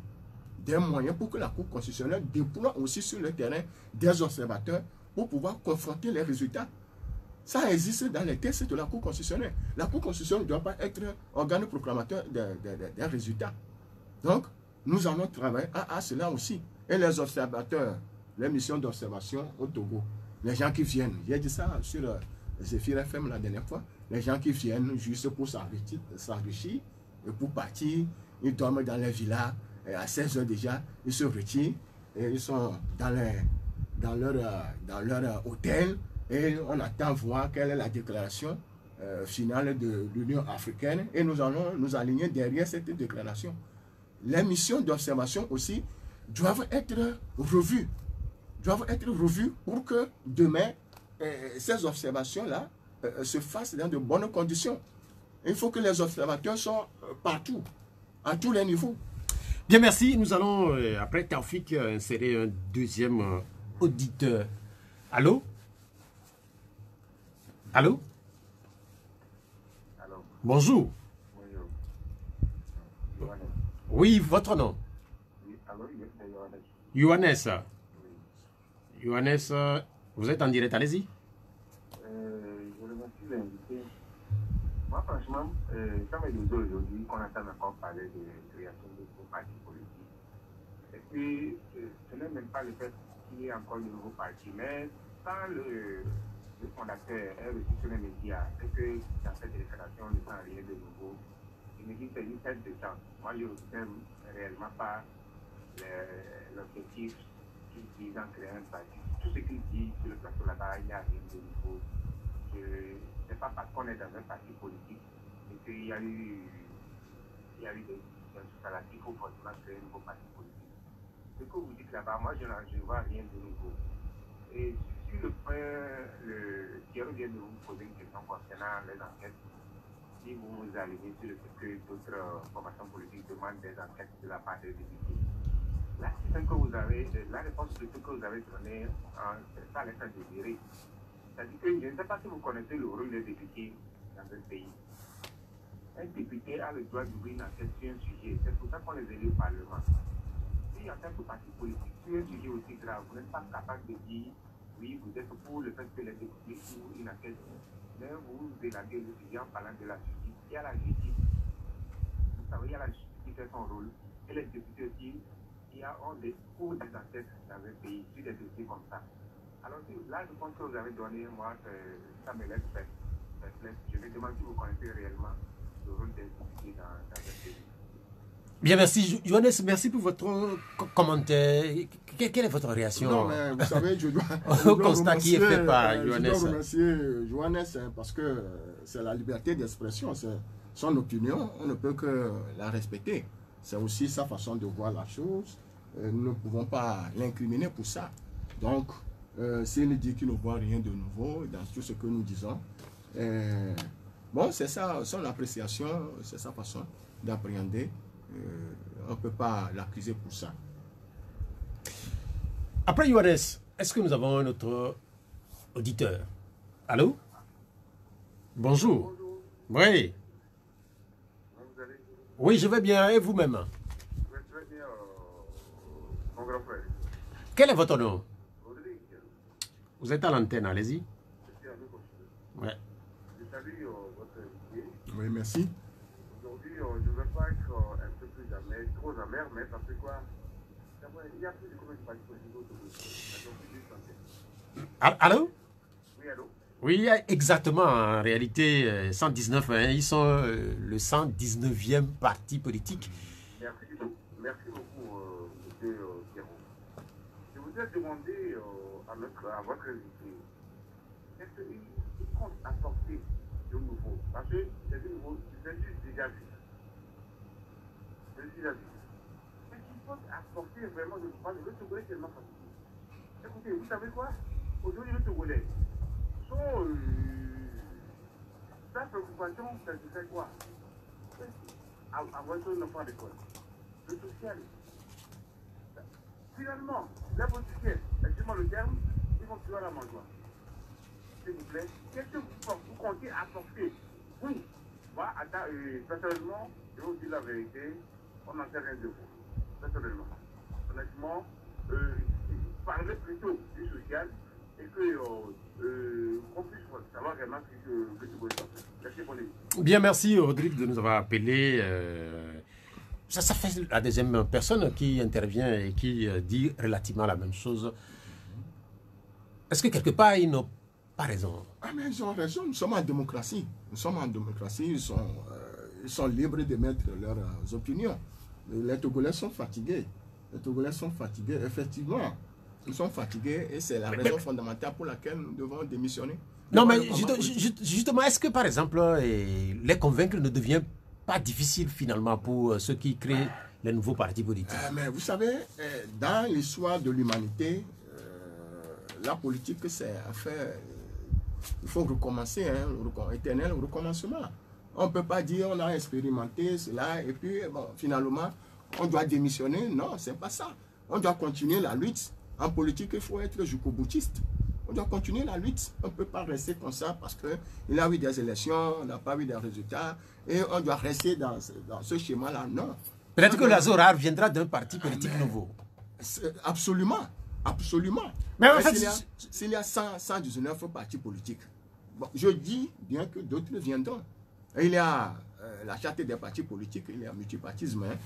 pour que la Cour constitutionnelle déploie aussi sur le terrain des observateurs pour pouvoir confronter les résultats. Ça existe dans les textes de la Cour constitutionnelle. La Cour constitutionnelle ne doit pas être organe proclamateur des résultats. Donc, nous allons travailler à cela aussi. Et les observateurs, les missions d'observation au Togo, les gens qui viennent, j'ai dit ça sur Zephyr FM la dernière fois, les gens qui viennent juste pour s'enrichir et pour partir ils dorment dans les villas, et à 16 h déjà, ils se retirent, et ils sont dans leur hôtel, et on attend voir quelle est la déclaration finale de l'Union africaine, et nous allons nous aligner derrière cette déclaration. Les missions d'observation aussi doivent être revues, pour que demain, ces observations-là se fassent dans de bonnes conditions. Il faut que les observateurs soient partout, à tous les niveaux. Bien, merci. Nous allons, après Taoufik, insérer un deuxième auditeur. Allô? Allô? Alors, Bonjour. oui, Oui, votre nom? oui, alors, Yohannes. Yohannes, vous êtes en direct, allez-y. je remercie l'invité. Moi, franchement, ça me désolé aujourd'hui qu'on entend encore parler de création de nouveaux partis politiques. Et puis, ce n'est même pas le fait qu'il y ait encore de nouveaux partis, mais quand le fondateur est reçu sur les médias et que dans cette déclaration, on ne sent rien de nouveau, je me dis que c'est une tête de chance. Moi, je n'aime réellement pas l'objectif qu'il dit d'en créer un parti. Tout ce qu'il dit sur le plateau là-bas, il n'y a rien de nouveau. Ce n'est pas parce qu'on est dans un parti politique et qu'il y a eu des superlatifs pour forcément créer un nouveau parti politique. Ce que vous dites là-bas, moi, je ne vois rien de nouveau. Et sur le point, Thierry vient de vous poser une question concernant les enquêtes. Si vous vous alignez sur le fait que d'autres formations politiques demandent des enquêtes de la part des députés, la réponse de ce que vous avez donné, ça laisse à désirer. C'est-à-dire que je ne sais pas si vous connaissez le rôle des députés dans un pays. Un député a le droit d'ouvrir une enquête sur un sujet. C'est pour ça qu'on les élit au Parlement. Si en tant que parti politique, sur un sujet aussi grave, vous n'êtes pas capable de dire oui, vous êtes pour le fait que les députés ouvrent une enquête, mais vous élaguez le sujet en parlant de la justice. Il y a la justice. Vous savez, il y a la justice qui fait son rôle. Et les députés aussi, ont des enquêtes dans un pays sur des dossiers comme ça. Alors là, je pense que vous avez donné, moi, ça me laisse perplexe. Je me demande si vous connaissez réellement le rôle des députés dans un pays. Bien, merci. Johannes, merci pour votre commentaire. Quelle est votre réaction? Non, mais vous savez, je dois au constat qui est fait par Johannes. Je dois remercier Johannes parce que c'est la liberté d'expression, c'est son opinion, on ne peut que la respecter. C'est aussi sa façon de voir la chose. Nous ne pouvons pas l'incriminer pour ça. Donc, s'il dit qu'il ne voit rien de nouveau dans tout ce que nous disons, bon, c'est ça, son appréciation, c'est sa façon d'appréhender. On ne peut pas l'accuser pour ça. Après Johannes, est-ce que nous avons un autre auditeur? Allô? Bonjour. Bonjour. Oui. Vous allez? Oui, je vais bien. Et vous-même? Je vais très bien, mon grand frère. Quel est votre nom? Rodrigue. Vous êtes à l'antenne, allez-y. Je suis avec vous. Ouais. Je salue votre invité. Oui, merci. Aujourd'hui, je ne vais pas être un peu plus amer, trop amer, mais parce que quoi? Il y a plus de combien de partis politiques autour de vous? Allô? Oui, allô? Oui, exactement. En réalité, 119, hein, ils sont le 119e parti politique. Merci beaucoup, M. Pierrot. Je voudrais demander à votre invité, est-ce qu'il compte apporter de nouveau? Parce que c'est de nouveau, je l'ai déjà vu. Est-ce qu'il faut apporter vraiment de nouveau? Le Togolais est tellement fatigué. Écoutez, vous savez quoi? Aujourd'hui, le Togolais, sa préoccupation, c'est quoi? Avoir son enfant à l'école. Le social. Finalement, les politiciens, excusez-moi le terme, ils vont tuer la mangeoire. S'il vous plaît, qu'est-ce que vous comptez apporter? Oui, moi, personnellement, je vais vous dire la vérité, on n'en sait rien de vous. Personnellement. Honnêtement, parlez plutôt du social et que qu'on puisse savoir vraiment ce que tu veux faire. Merci pour les... Bien, merci Rodrigue de nous avoir appelé. Ça fait la deuxième personne qui intervient et qui dit relativement la même chose. Est-ce que quelque part, ils n'ont pas raison? Ah, mais ils ont raison, nous sommes en démocratie. Nous sommes en démocratie, ils sont libres de mettre leurs opinions. Les Togolais sont fatigués. Les Togolais sont fatigués, effectivement. Ils sont fatigués et c'est la raison fondamentale pour laquelle nous devons démissionner. Non, mais justement, est-ce que, par exemple, les convaincre ne devient pas difficile finalement pour ceux qui créent les nouveaux partis politiques? Mais vous savez, dans l'histoire de l'humanité, la politique, c'est affaire... il faut recommencer, hein, éternel recommencement. On ne peut pas dire on a expérimenté cela et puis bon, finalement on doit démissionner. Non, c'est pas ça. On doit continuer la lutte. En politique, il faut être jusqu'au-boutiste. On doit continuer la lutte. On ne peut pas rester comme ça parce qu'il y a eu des élections, on n'a pas eu des résultats et on doit rester dans ce schéma-là. Non. Peut-être que l'Azora viendra d'un parti politique nouveau. Absolument. Absolument. Mais en fait, s'il y a 119 partis politiques, bon, je dis bien que d'autres viendront. Il y a la charte des partis politiques, il y a multipartisme. Hein.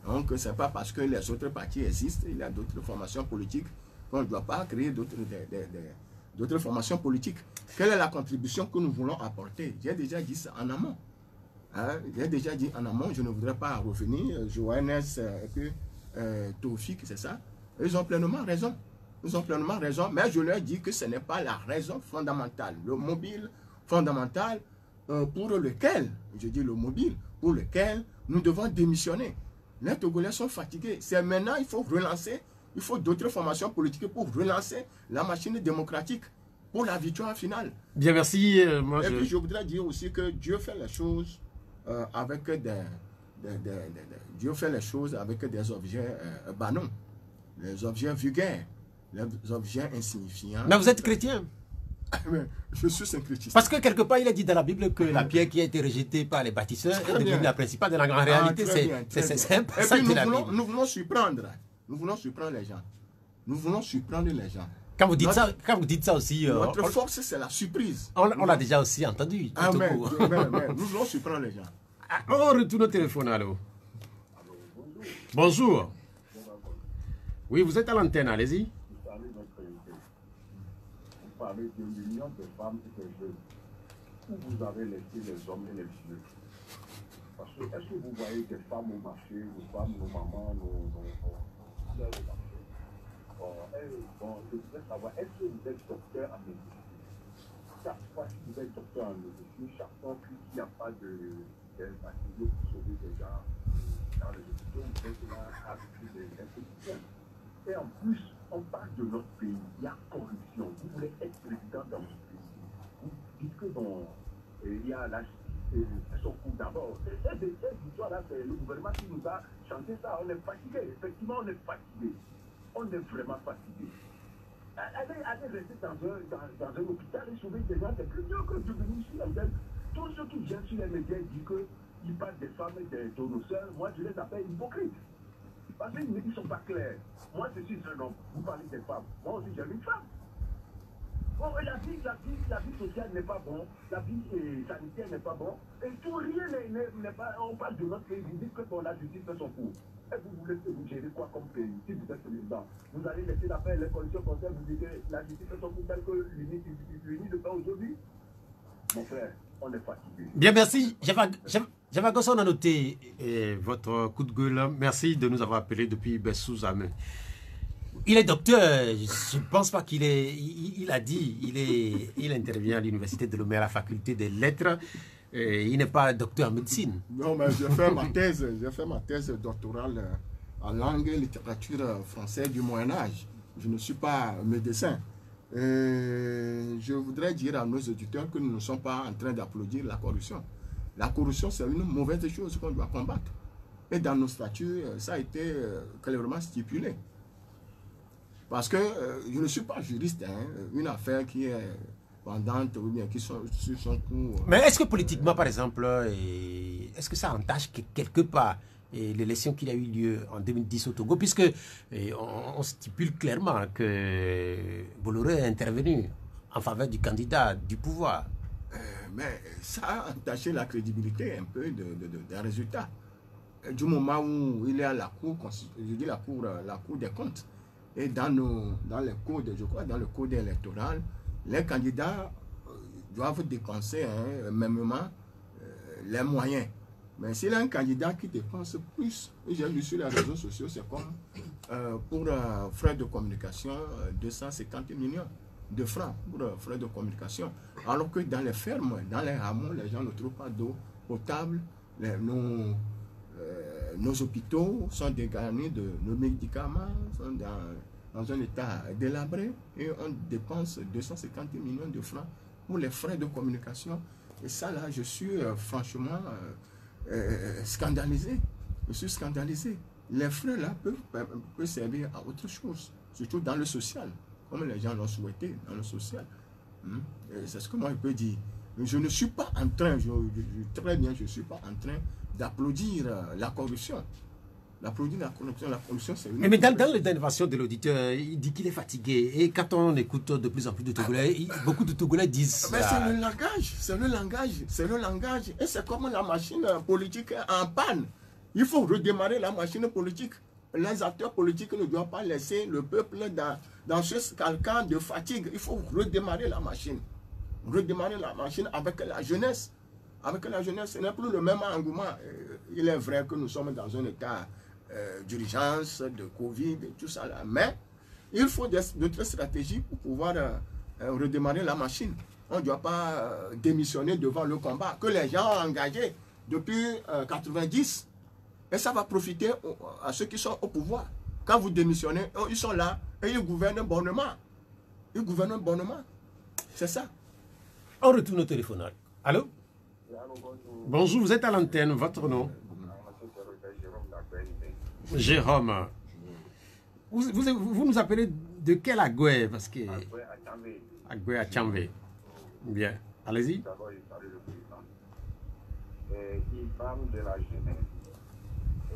Donc, ce n'est pas parce que les autres partis existent, il y a d'autres formations politiques qu'on ne doit pas créer d'autres formations politiques. Quelle est la contribution que nous voulons apporter? J'ai déjà dit ça en amont. Hein? J'ai déjà dit en amont, je ne voudrais pas revenir. Johannes et puis Taoufik, c'est ça? Ils ont pleinement raison. Ils ont pleinement raison, mais je leur dis que ce n'est pas la raison fondamentale. Le mobile fondamental pour lequel, je dis le mobile, pour lequel nous devons démissionner. Les Togolais sont fatigués. C'est maintenant il faut relancer, il faut d'autres formations politiques pour relancer la machine démocratique pour la victoire finale. Bien, merci. Puis je voudrais dire aussi que Dieu fait les choses avec Dieu fait les choses avec des objets banals, les objets vulgaires, les objets insignifiants. Mais vous êtes chrétien? Je suis un chrétien. Parce que quelque part, il a dit dans la Bible que la pierre qui a été rejetée par les bâtisseurs est devenue la principale de la grande réalité. C'est un passage de la Bible. Nous voulons surprendre. Nous voulons surprendre les gens. Nous voulons surprendre les gens. Quand vous dites ça aussi... notre force, c'est la surprise. On l'a déjà aussi entendu. Mais nous voulons surprendre les gens. On retourne au téléphone, allô. Bonjour. Oui, vous êtes à l'antenne, allez-y. Vous parlez de l'union des femmes et des jeunes. Où vous avez laissé les hommes et les vieux? Parce que est-ce que vous voyez des femmes au marché, nos femmes, nos mamans, nos soeurs au marché? Bon, je voudrais savoir, est-ce que vous êtes docteur en médecine? Chaque fois que vous êtes docteur en médecine, chaque fois qu'il n'y a pas de bactéries pour sauver des gens dans les hôpitaux, vous êtes là avec des infections. Et en plus, on parle de notre pays, il y a corruption. Vous voulez être président dans votre pays. Vous dites que bon, il y a la justice, son coup d'abord. Cette histoire-là, c'est le gouvernement qui nous a chanté ça. On est fatigué. Effectivement, on est fatigué. On est vraiment fatigué. Allez rester dans un hôpital et sauver des gens, c'est plus mieux que de venir ici. Tous ceux qui viennent sur les médias disent qu'ils parlent des femmes et des donoseurs. Moi, je les appelle hypocrites. Parce qu'ils ne sont pas clairs. Moi, je suis un homme. Vous parlez des femmes. Moi aussi, j'ai une femme. Bon, la vie sociale n'est pas bon. La vie sanitaire n'est pas bon. Et tout, rien n'est pas... On parle de notre pays. Vous dites que bon, la justice fait son cours. Et vous voulez que vous gérez quoi comme pays? Si vous êtes président, vous allez laisser l'affaire, les conditions conseils, vous dites que la justice fait son cours tel que l'UNI le fait aujourd'hui. Mon frère, on est fatigué. Bien, merci. Javagoso, on a noté votre coup de gueule. Merci de nous avoir appelé depuis Bessou-Zame. Il est docteur. Je ne pense pas qu'il est... Il a dit, il intervient à l'université de Lomé à la faculté des lettres. Il n'est pas docteur en médecine. Non, mais j'ai fait ma thèse doctorale en langue et littérature française du Moyen-Âge. Je ne suis pas médecin. Je voudrais dire à nos auditeurs que nous ne sommes pas en train d'applaudir la corruption. La corruption, c'est une mauvaise chose qu'on doit combattre. Et dans nos statuts, ça a été clairement stipulé. Parce que je ne suis pas juriste. Hein, une affaire qui est pendante ou bien qui sont sur son cours. Mais est-ce que politiquement, par exemple, est-ce que ça entache quelque part l'élection qui a eu lieu en 2010 au Togo, puisque on stipule clairement que Bolloré est intervenu en faveur du candidat du pouvoir. Mais ça a entaché la crédibilité un peu des résultats. Du moment où il est à la cour, je dis la cour des comptes, et dans les codes, je crois, dans le code électoral, les candidats doivent dépenser mêmement les moyens Mais s'il y a un candidat qui dépense plus, j'ai lu sur les réseaux sociaux, c'est comme pour frais de communication, 250 millions de francs pour frais de communication. Alors que dans les fermes, dans les hameaux, les gens ne trouvent pas d'eau potable. Nos hôpitaux sont dégarnis de nos médicaments, sont dans un état délabré et on dépense 250 millions de francs pour les frais de communication. Et ça, là, je suis franchement scandalisé. Je suis scandalisé. Les frais, là, peuvent servir à autre chose, surtout dans le social, comme les gens l'ont souhaité, dans le social. C'est ce que moi, je peux dire. Je ne suis pas en train, très bien, je ne suis pas en train d'applaudir la corruption. L'applaudir la corruption, c'est une... Mais dans l'intervention de l'auditeur, il dit qu'il est fatigué. Et quand on écoute de plus en plus de Togolais, beaucoup de Togolais disent... Mais c'est le langage, c'est le langage, c'est le langage. Et c'est comme la machine politique en panne. Il faut redémarrer la machine politique. Les acteurs politiques ne doivent pas laisser le peuple dans ce calcan de fatigue. Il faut redémarrer la machine. Redémarrer la machine avec la jeunesse. Avec la jeunesse, ce n'est plus le même engouement. Il est vrai que nous sommes dans un état d'urgence, de Covid, et tout ça là. Mais il faut d'autres stratégies pour pouvoir redémarrer la machine. On ne doit pas démissionner devant le combat que les gens ont engagé depuis 90. Et ça va profiter à ceux qui sont au pouvoir. Quand vous démissionnez, ils sont là et ils gouvernent bonnement. Ils gouvernent bonnement. C'est ça. On retourne au téléphone. Allô? Bonjour, vous êtes à l'antenne. Votre nom? Jérôme. Vous nous appelez de quel Agoué? Parce que... Agoué à Tchamvé. Bien. Allez-y. D'abord, il salue le président. Il parle de la jeunesse.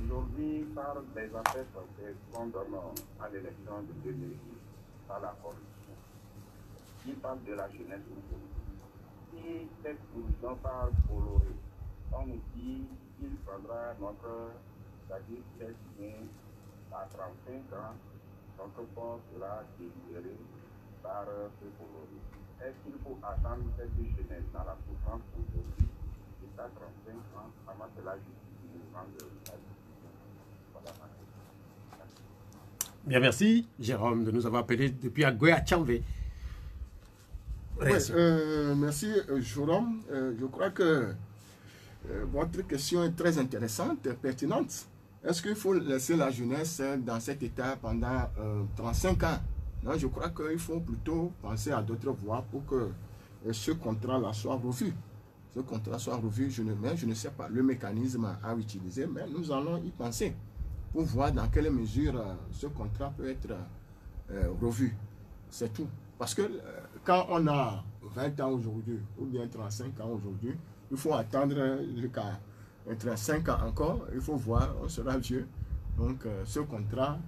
Aujourd'hui, par des affaires qu'on donne à l'élection de 2010, par la corruption. Il parle de la jeunesse aujourd'hui. Si cette corruption part colorée, on nous dit qu'il prendra notre, c'est-à-dire destiné à 35 ans, notre corps sera délibéré par ce coloris. Est-ce qu'il faut attendre cette jeunesse dans la souffrance aujourd'hui jusqu'à 35 ans avant que la justice nous rende la justice? Voilà. Bien, merci Jérôme de nous avoir appelé depuis Agoué à Tchamvé. Merci Jérôme. Je crois que votre question est très intéressante, pertinente. Est-ce qu'il faut laisser la jeunesse dans cet état pendant 35 ans? Non, je crois qu'il faut plutôt penser à d'autres voies pour que ce contrat-là soit revu. Ce contrat soit revu, je ne sais pas le mécanisme à utiliser, mais nous allons y penser pour voir dans quelle mesure ce contrat peut être revu. C'est tout. Parce que quand on a 20 ans aujourd'hui, ou bien 35 ans aujourd'hui, il faut attendre jusqu'à 35 ans encore, il faut voir, on sera vieux. Donc ce contrat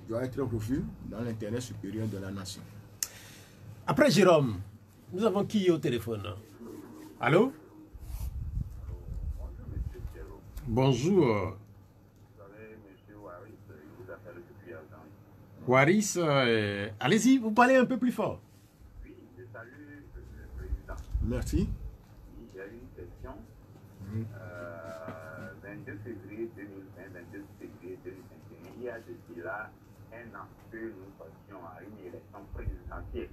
doit être revu dans l'intérêt supérieur de la nation. Après Jérôme, nous avons qui au téléphone? Allô? Bonjour, monsieur Pierrot. Bonjour. Vous savez, monsieur Waris, il vous appelle depuis Argentine. Waris, allez-y, vous parlez un peu plus fort. Oui, je salue le président. Merci. Il y a une question. 22 février 2020, 22 février 2021, il y a depuis là un an que nous passions à une élection présidentielle.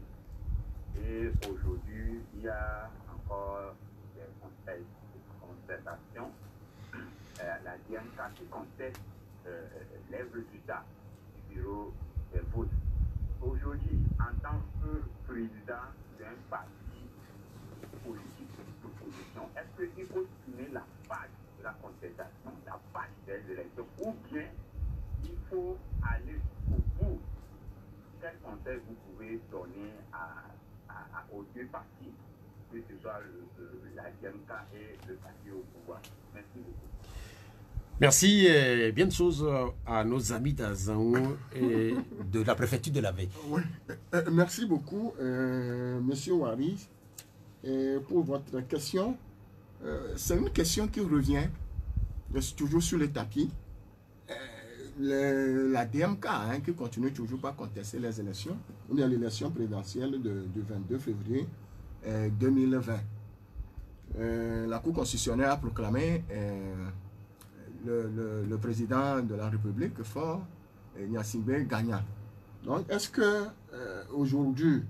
Et aujourd'hui, il y a encore des contestations. La DNK qui conteste les résultats du bureau des votes. Aujourd'hui, en tant que président d'un parti politique d'opposition, est-ce qu'il faut tourner la page de la contestation, la page des élections, ou bien il faut aller au bout? Quel conseil vous pouvez donner aux deux partis, que ce soit la DMK et le parti au pouvoir? Merci beaucoup. Merci et bien de choses à nos amis d'Azan et de la préfecture de la Veille. Oui. Merci beaucoup, monsieur Waris, pour votre question. C'est une question qui revient toujours sur le tapis. La DMK qui continue toujours pas à contester les élections, ou bien l'élection présidentielle du 22 février 2020. la Cour constitutionnelle a proclamé le président de la République, Faure Gnassingbé, gagnant. Donc, est-ce que aujourd'hui,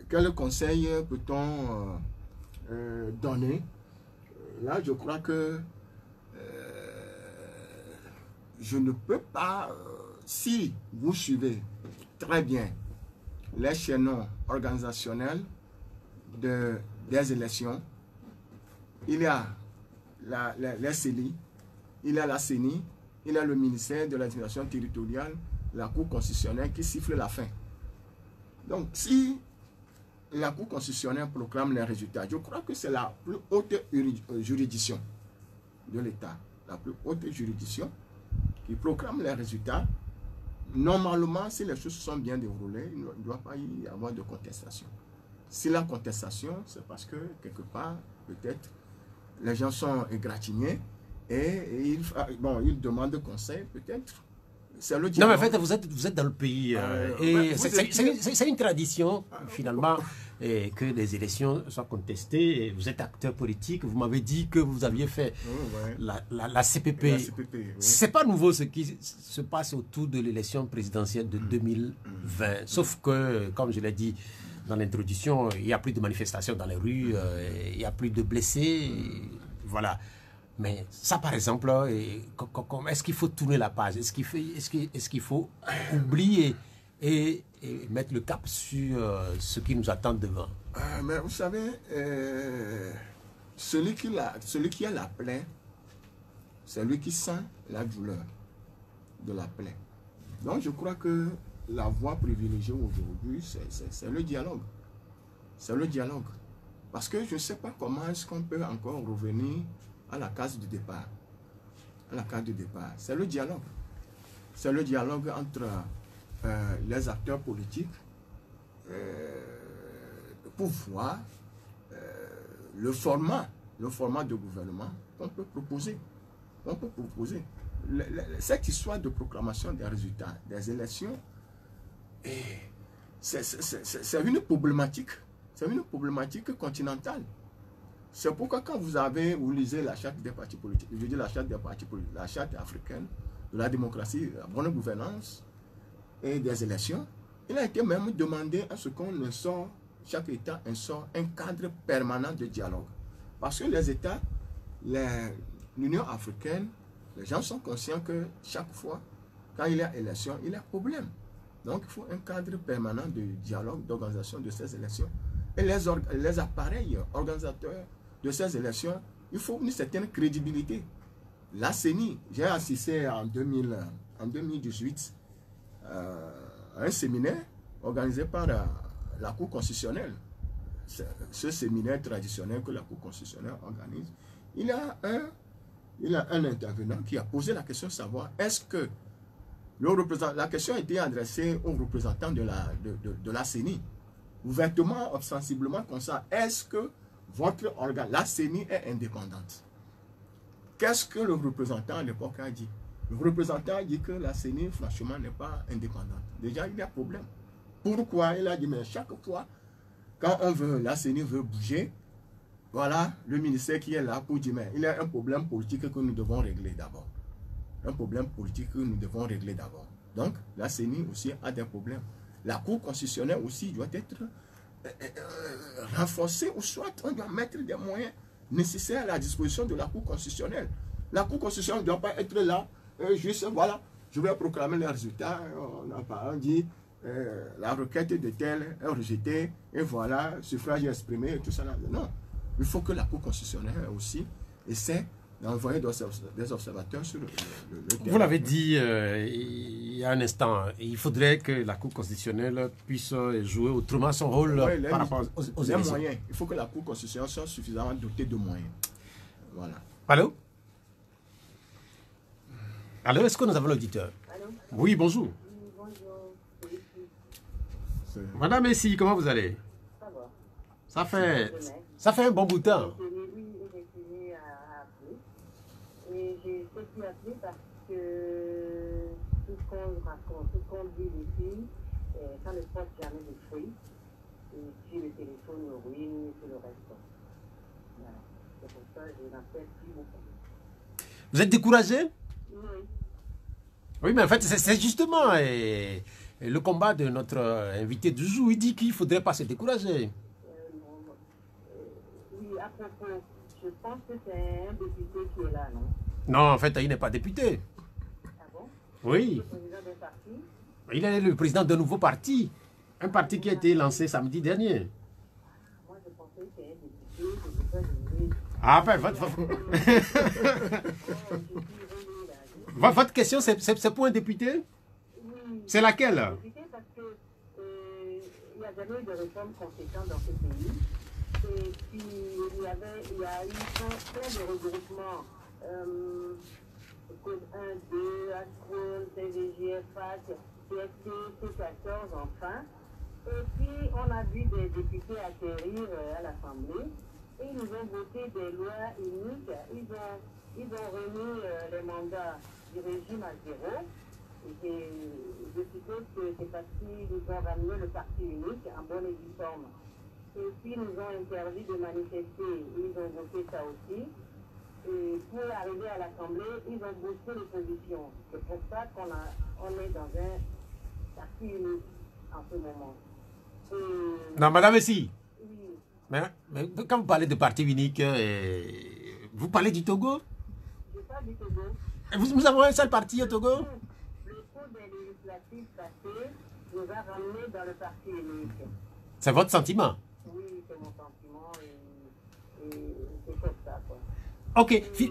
quel conseil peut-on donner? Là, je crois que je ne peux pas, si vous suivez très bien les chaînons organisationnels des élections, il y a les CENI, il y a la CENI, il y a le ministère de l'administration territoriale, la Cour constitutionnelle qui siffle la fin. Donc, si la Cour constitutionnelle proclame les résultats, je crois que c'est la plus haute juridiction de l'État, la plus haute juridiction qui proclame les résultats. Normalement, si les choses sont bien déroulées, il ne doit pas y avoir de contestation. Si la contestation, c'est parce que quelque part, peut-être, les gens sont égratignés et ils demandent conseil, peut-être. Non, mais en fait, vous êtes dans le pays et c'est une tradition, finalement, que les élections soient contestées. Et vous êtes acteur politique. Vous m'avez dit que vous aviez fait la CPP. La CPP, oui. C'est pas nouveau ce qui se passe autour de l'élection présidentielle de 2020. Sauf que, comme je l'ai dit dans l'introduction, il n'y a plus de manifestations dans les rues, il n'y a plus de blessés. Voilà. Mais ça, par exemple, est-ce qu'il faut tourner la page? Est-ce qu'il faut oublier et mettre le cap sur ce qui nous attend devant? Mais vous savez, celui qui a la plaie, c'est lui qui sent la douleur de la plaie. Donc, je crois que la voie privilégiée aujourd'hui, c'est le dialogue. C'est le dialogue. Parce que je ne sais pas comment est-ce qu'on peut encore revenir à la case de départ. À la case de départ. C'est le dialogue. C'est le dialogue entre les acteurs politiques pour voir le format de gouvernement qu'on peut proposer. On peut proposer. Cette histoire de proclamation des résultats des élections, c'est une problématique. C'est une problématique continentale. C'est pourquoi quand vous lisez la charte des partis politiques, je dis la charte des partis politiques, la charte africaine de la démocratie, de la bonne gouvernance et des élections, il a été même demandé à ce qu'on instaure, chaque État instaure un cadre permanent de dialogue. Parce que les États, l'Union africaine, les gens sont conscients que chaque fois, quand il y a élection, il y a problème. Donc il faut un cadre permanent de dialogue, d'organisation de ces élections. Et les appareils organisateurs de ces élections, il faut une certaine crédibilité. La CENI, j'ai assisté en 2018 à un séminaire organisé par la Cour constitutionnelle. Ce séminaire traditionnel que la Cour constitutionnelle organise. Il y a un intervenant qui a posé la question de savoir est-ce que la question a été adressée aux représentants de la CENI. Ouvertement, ostensiblement comme ça, est-ce que votre organe, la CENI, est indépendante? Qu'est-ce que le représentant à l'époque a dit? Le représentant a dit que la CENI, franchement, n'est pas indépendante. Déjà, il y a problème. Pourquoi? Il a dit, mais chaque fois, quand la CENI veut bouger, voilà le ministère qui est là pour dire, mais il y a un problème politique que nous devons régler d'abord. Un problème politique que nous devons régler d'abord. Donc, la CENI aussi a des problèmes. La Cour constitutionnelle aussi doit être renforcée, ou soit on doit mettre des moyens nécessaires à la disposition de la Cour constitutionnelle. La Cour constitutionnelle ne doit pas être là, juste, voilà, je vais proclamer les résultats, on dit, la requête de tel est rejetée, et voilà, suffrage exprimé, et tout ça. Non, il faut que la Cour constitutionnelle aussi essaie d'envoyer des observateurs sur le terrain. Vous l'avez dit il y a un instant, il faudrait que la Cour constitutionnelle puisse jouer autrement son rôle par rapport aux élections. Moyens. Il faut que la Cour constitutionnelle soit suffisamment dotée de moyens. Voilà. Allô? Allô, est-ce que nous avons l'auditeur? Oui, bonjour. Oui, bonjour. Madame Messi, comment vous allez? Ça va. Ça fait un bon bout de temps. Oui, j'ai fini à appeler. Et j'ai souhaité appeler parce que tout ce qu'on raconte, tout ce qu'on dit ici, ça ne porte jamais de fruits. Et puis le téléphone ruine et tout le reste. Voilà. C'est pour ça que je n'appelle plus beaucoup. Vous êtes découragé? Oui. Oui, mais en fait, c'est justement le combat de notre invité du jour. Il dit qu'il ne faudrait pas se décourager. Oui, à propos, je pense que c'est un député qui est là, non? Non, en fait, il n'est pas député. Ah bon? Oui. Le président d'un parti? Il est le président d'un nouveau parti. Un parti qui a été lancé samedi dernier. Moi, je pensais que c'était un député, c'est pour ça que je voulais... Ah, ben, votre question, c'est pour un député? Oui. C'est laquelle? Député parce que il n'y a jamais eu de réforme conséquente dans ce pays. Et puis, il y a eu plein de regroupements. Code 1, 2, ASCROL, CVGF, FAC, CST, C14, enfin. Et puis, on a vu des députés atterrir à l'Assemblée. Et ils ont voté des lois uniques. Ils ont remis les mandats du régime à zéro. Et je suppose que c'est parce qu'ils ont ramené le parti unique en bonne et due forme. Et puis, ils nous ont interdit de manifester. Ils ont voté ça aussi. Et pour arriver à l'Assemblée, ils ont boosté l'opposition. C'est pour ça qu'on est dans un parti unique en ce moment. Et, Non, madame, si. oui, Mais quand vous parlez de parti unique, vous parlez du Togo? je parle du Togo. Nous avons un seul parti au Togo? Le cours des législatives passées nous a ramenés dans le parti unique. C'est votre sentiment? Oui, c'est mon sentiment et c'est comme ça, quoi. Ok. Et je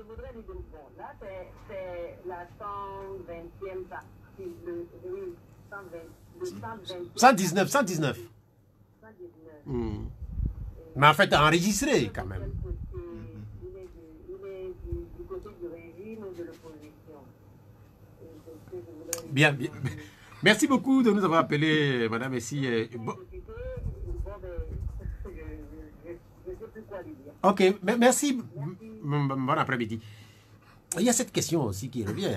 voudrais lui dire, bon, là, c'est la 120e partie, oui, 119. 119. Mais en fait, enregistré quand même. Il est du côté du régime ou de l'opposition. Bien, bien. Merci beaucoup de nous avoir appelé, madame Messi. Ok, merci. Bon après-midi. Il y a cette question aussi qui revient.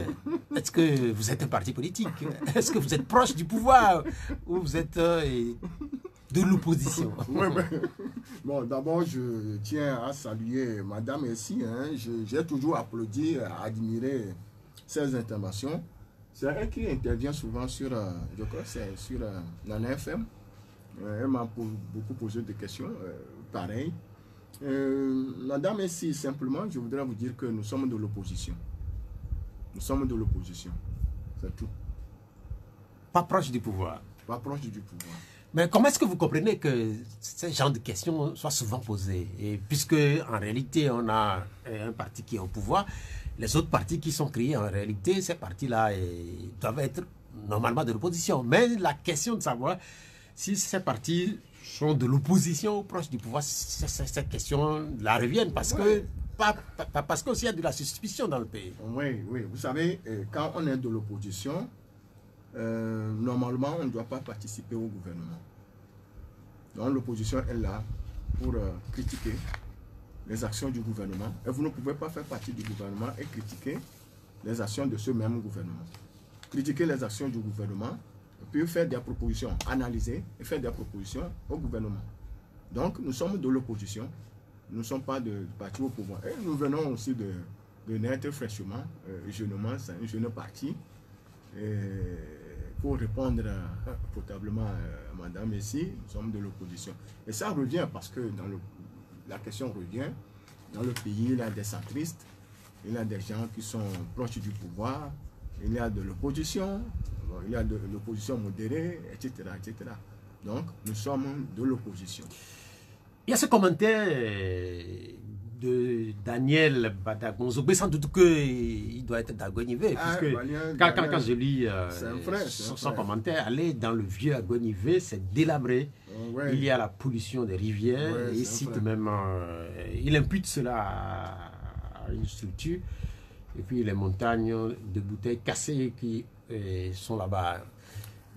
Est-ce que vous êtes un parti politique? Est-ce que vous êtes proche du pouvoir? Ou vous êtes de l'opposition? Oui, bon, d'abord, je tiens à saluer madame Messi. Hein. J'ai toujours applaudi, admiré ses interventions. C'est elle qui intervient souvent sur, je crois que c'est sur Nana FM. Elle m'a beaucoup posé des questions, pareil. Madame Messi, simplement, je voudrais vous dire que nous sommes de l'opposition. Nous sommes de l'opposition. C'est tout. Pas proche du pouvoir. Pas proche du pouvoir. Mais comment est-ce que vous comprenez que ce genre de questions soient souvent posées? Et puisque en réalité, on a un parti qui est au pouvoir, les autres partis qui sont créés, en réalité, ces partis-là doivent être normalement de l'opposition. Mais la question de savoir si ces partis sont de l'opposition ou proches du pouvoir, cette question-là revient parce que parce qu'aussi il y a de la suspicion dans le pays. Oui, oui. Vous savez, quand on est de l'opposition, normalement, on ne doit pas participer au gouvernement. Donc l'opposition est là pour critiquer les actions du gouvernement. Et vous ne pouvez pas faire partie du gouvernement et critiquer les actions de ce même gouvernement. Critiquer les actions du gouvernement, puis faire des propositions, analyser et faire des propositions au gouvernement. Donc nous sommes de l'opposition, nous ne sommes pas de parti au pouvoir. Et nous venons aussi de naître fraîchement, jeunement, c'est un jeune parti. Pour répondre potablement à madame Messi, nous sommes de l'opposition. Et ça revient parce que la question revient. Dans le pays, il y a des centristes, il y a des gens qui sont proches du pouvoir, il y a de l'opposition, il y a de l'opposition modérée, etc., etc. Donc, nous sommes de l'opposition. Il y a ce commentaire de Daniel Badagonzo, sans doute qu'il doit être d'Agonivé, puisque quand je lis son commentaire, aller dans le vieux Agonivé, c'est délabré. Ouais. Il y a la pollution des rivières, ouais, et il cite même, il impute cela à une structure, et puis les montagnes de bouteilles cassées qui sont là-bas.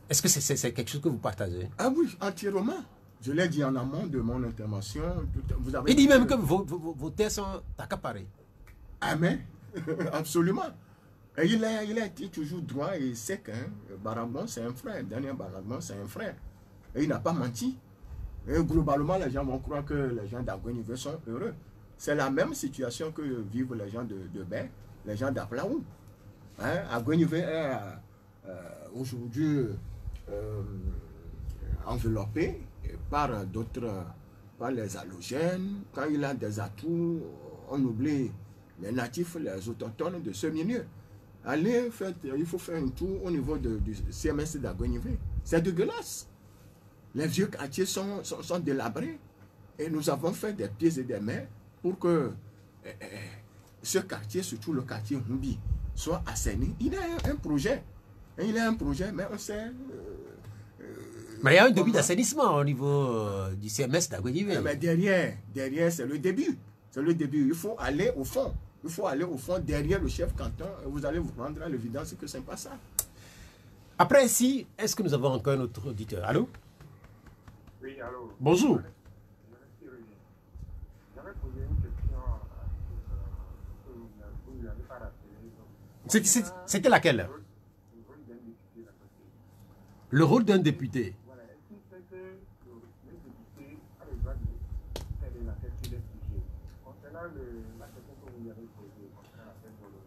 Est-ce que c'est quelque chose que vous partagez? Ah oui, entièrement. Je l'ai dit en amont de mon intervention. Vous avez il dit même que vos terres sont accaparées. Ah mais, absolument. Et il a été toujours droit et sec. Hein. Barabon, c'est un frère. Daniel Barabon, c'est un frère. Et il n'a pas menti. Et globalement, les gens vont croire que les gens d'Aguenivé sont heureux. C'est la même situation que vivent les gens de Baie, les gens d'Aplaou. Hein? Aguenivé est aujourd'hui enveloppé par d'autres, par les halogènes. Quand il a des atouts, on oublie les natifs, les autochtones de ce milieu. Allez, il faut faire un tour au niveau du CMS d'Aguenivé. C'est dégueulasse. Les vieux quartiers sont délabrés. Et nous avons fait des pieds et des mains pour que ce quartier, surtout le quartier Humbi, soit assaini. Il a un projet. Il a un projet, mais on sait... mais il y a un début d'assainissement au niveau du CMS d'Aguenivé. Mais derrière c'est le début. C'est le début. Il faut aller au fond. Il faut aller au fond, derrière le chef canton. Et vous allez vous rendre à l'évidence que ce n'est pas ça. Après, ici, est-ce que nous avons encore un autre auditeur? Allô? Oui, allô. Bonjour. J'avais posé une question que vous ne l'avez pas rappelée. C'était laquelle? Le rôle d'un député. Voilà. Est-ce qu'il fait que le député a le droit de faire des affaires sur les sujets? Concernant la question que vous lui avez posée, concernant l'affaire de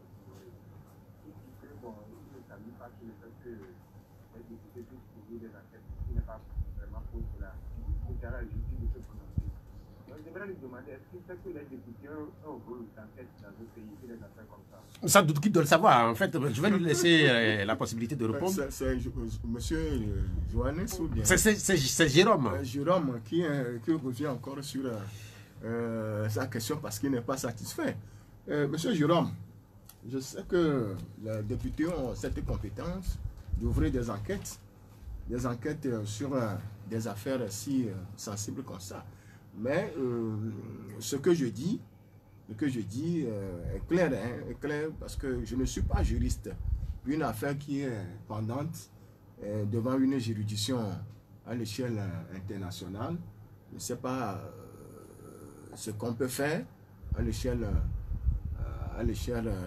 il dit que, bon, il ne s'amuse pas sur le fait que les députés puissent poser des affaires qui n'est pas vraiment pour cela. Il est à la justice de se prononcer. Donc, j'aimerais lui demander, est-ce qu'il fait que les députés ont un rôle d'enquête dans le pays sur des affaires comme ça? Sans doute qu'il doit le savoir. En fait, je vais lui laisser la possibilité de répondre. C'est monsieur Johannes ou bien? C'est Jérôme. Jérôme qui revient encore sur sa question parce qu'il n'est pas satisfait. Monsieur Jérôme, je sais que les députés ont cette compétence d'ouvrir des enquêtes sur des affaires si sensibles comme ça. Mais ce que je dis est clair, hein, est clair parce que je ne suis pas juriste. Une affaire qui est pendante devant une juridiction à l'échelle internationale, je ne sais pas ce qu'on peut faire à l'échelle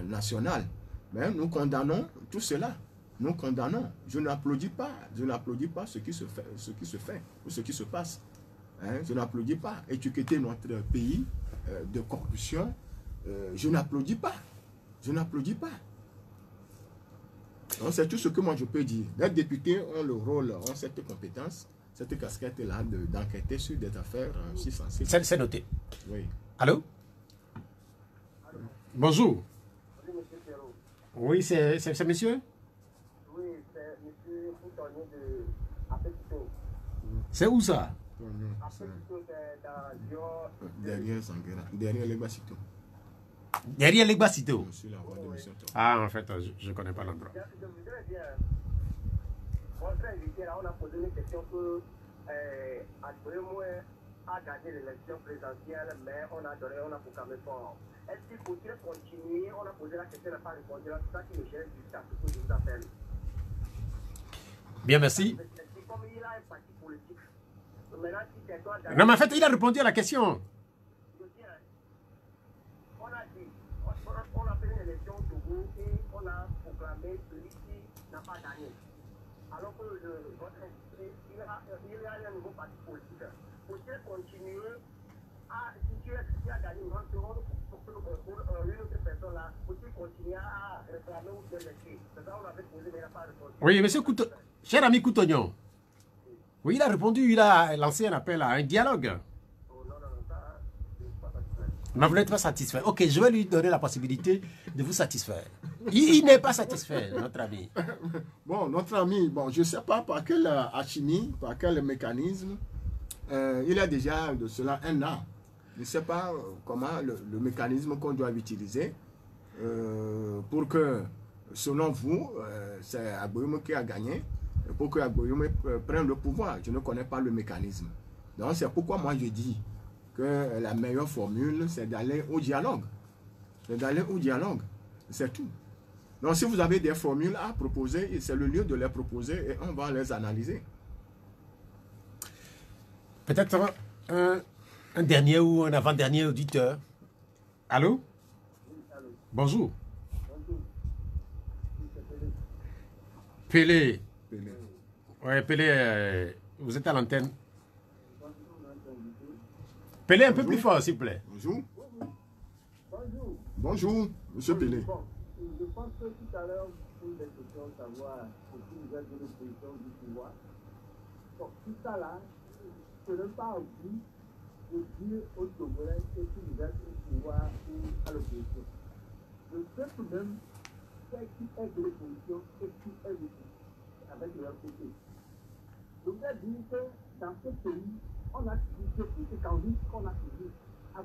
nationale. Mais nous condamnons tout cela. Nous condamnons. Je n'applaudis pas ce qui se fait ou ce qui se passe. Hein, je n'applaudis pas étiqueter notre pays de corruption. Je n'applaudis pas. C'est tout ce que moi je peux dire. Les députés ont le rôle, ont cette compétence, cette casquette-là d'enquêter sur des affaires si sensibles. C'est noté. Oui. Allô? Bonjour. Oui, monsieur Perrault. Oui, c'est monsieur? Oui, c'est monsieur Poutonnier de Apetito. C'est où ça? Apetito, c'est dans Lyon. Derrière Sanguera, derrière les Bassito. Derrière les Bassito. Sur la voie de Mission. Ah, en fait, je ne connais pas l'endroit. Je voudrais dire, votre invité, là, on a posé une question que Adboemo a gagné l'élection présidentielle, mais on a proclamé fort. Est-ce qu'il faut-il continuer? On a posé la question, on n'a pas répondu. C'est ça qui me gêne jusqu'à ce que je vous appelle. Bien, merci. Comme il a un parti politique, maintenant, si quelqu'un a gagné... Non, mais en fait, il a répondu à la question. On a dit, on a fait une élection au Togo et on a proclamé celui qui n'a pas gagné. Alors que votre invité, il a un nouveau parti politique. Faut-il continuer à, si tu as gagné une grande seconde pour une autre personne là, faut-il continuer à réclamer ou bien laisser? C'est ça on avait posé, mais il n'a pas répondu. Oui, monsieur cher ami Coutognon. Oui, il a répondu, il a lancé un appel à un dialogue. Oh, non, ça, je ne suis pas satisfait. Mais vous n'êtes pas satisfait. Ok, je vais lui donner la possibilité de vous satisfaire. Il n'est pas satisfait, notre ami. Bon, notre ami, je ne sais pas par quelle alchimie, par quel mécanisme, il a déjà de cela 1 an. Je ne sais pas comment le mécanisme qu'on doit utiliser pour que, selon vous, c'est Agboyume qui a gagné, pour que Agboyume prenne le pouvoir. Je ne connais pas le mécanisme. Donc c'est pourquoi moi je dis que la meilleure formule, c'est d'aller au dialogue. C'est tout. Donc si vous avez des formules à proposer, c'est le lieu de les proposer et on va les analyser. Peut-être un dernier ou un avant-dernier auditeur. Allô? Oui, allô. Bonjour. Bonjour. Oui, c'est Pélé. Pélé. Oui, Pélé, vous êtes à l'antenne. Pelé un peu plus fort, s'il vous plaît. Bonjour. Bonjour. Bonjour, monsieur Pelé. Bon, je pense que tout à l'heure, vous avez question de savoir si vous êtes de l'opposition du pouvoir. Bon, tout ça là, je ne peux pas envie de dire aux Togolais que si vous êtes au pouvoir ou à l'opposition. Le peuple même sait qui est de l'opposition et qui est du pouvoir, avec leur côté. Je voudrais dire que dans ce pays, on a suivi, depuis ces candidats qu'on a suivi à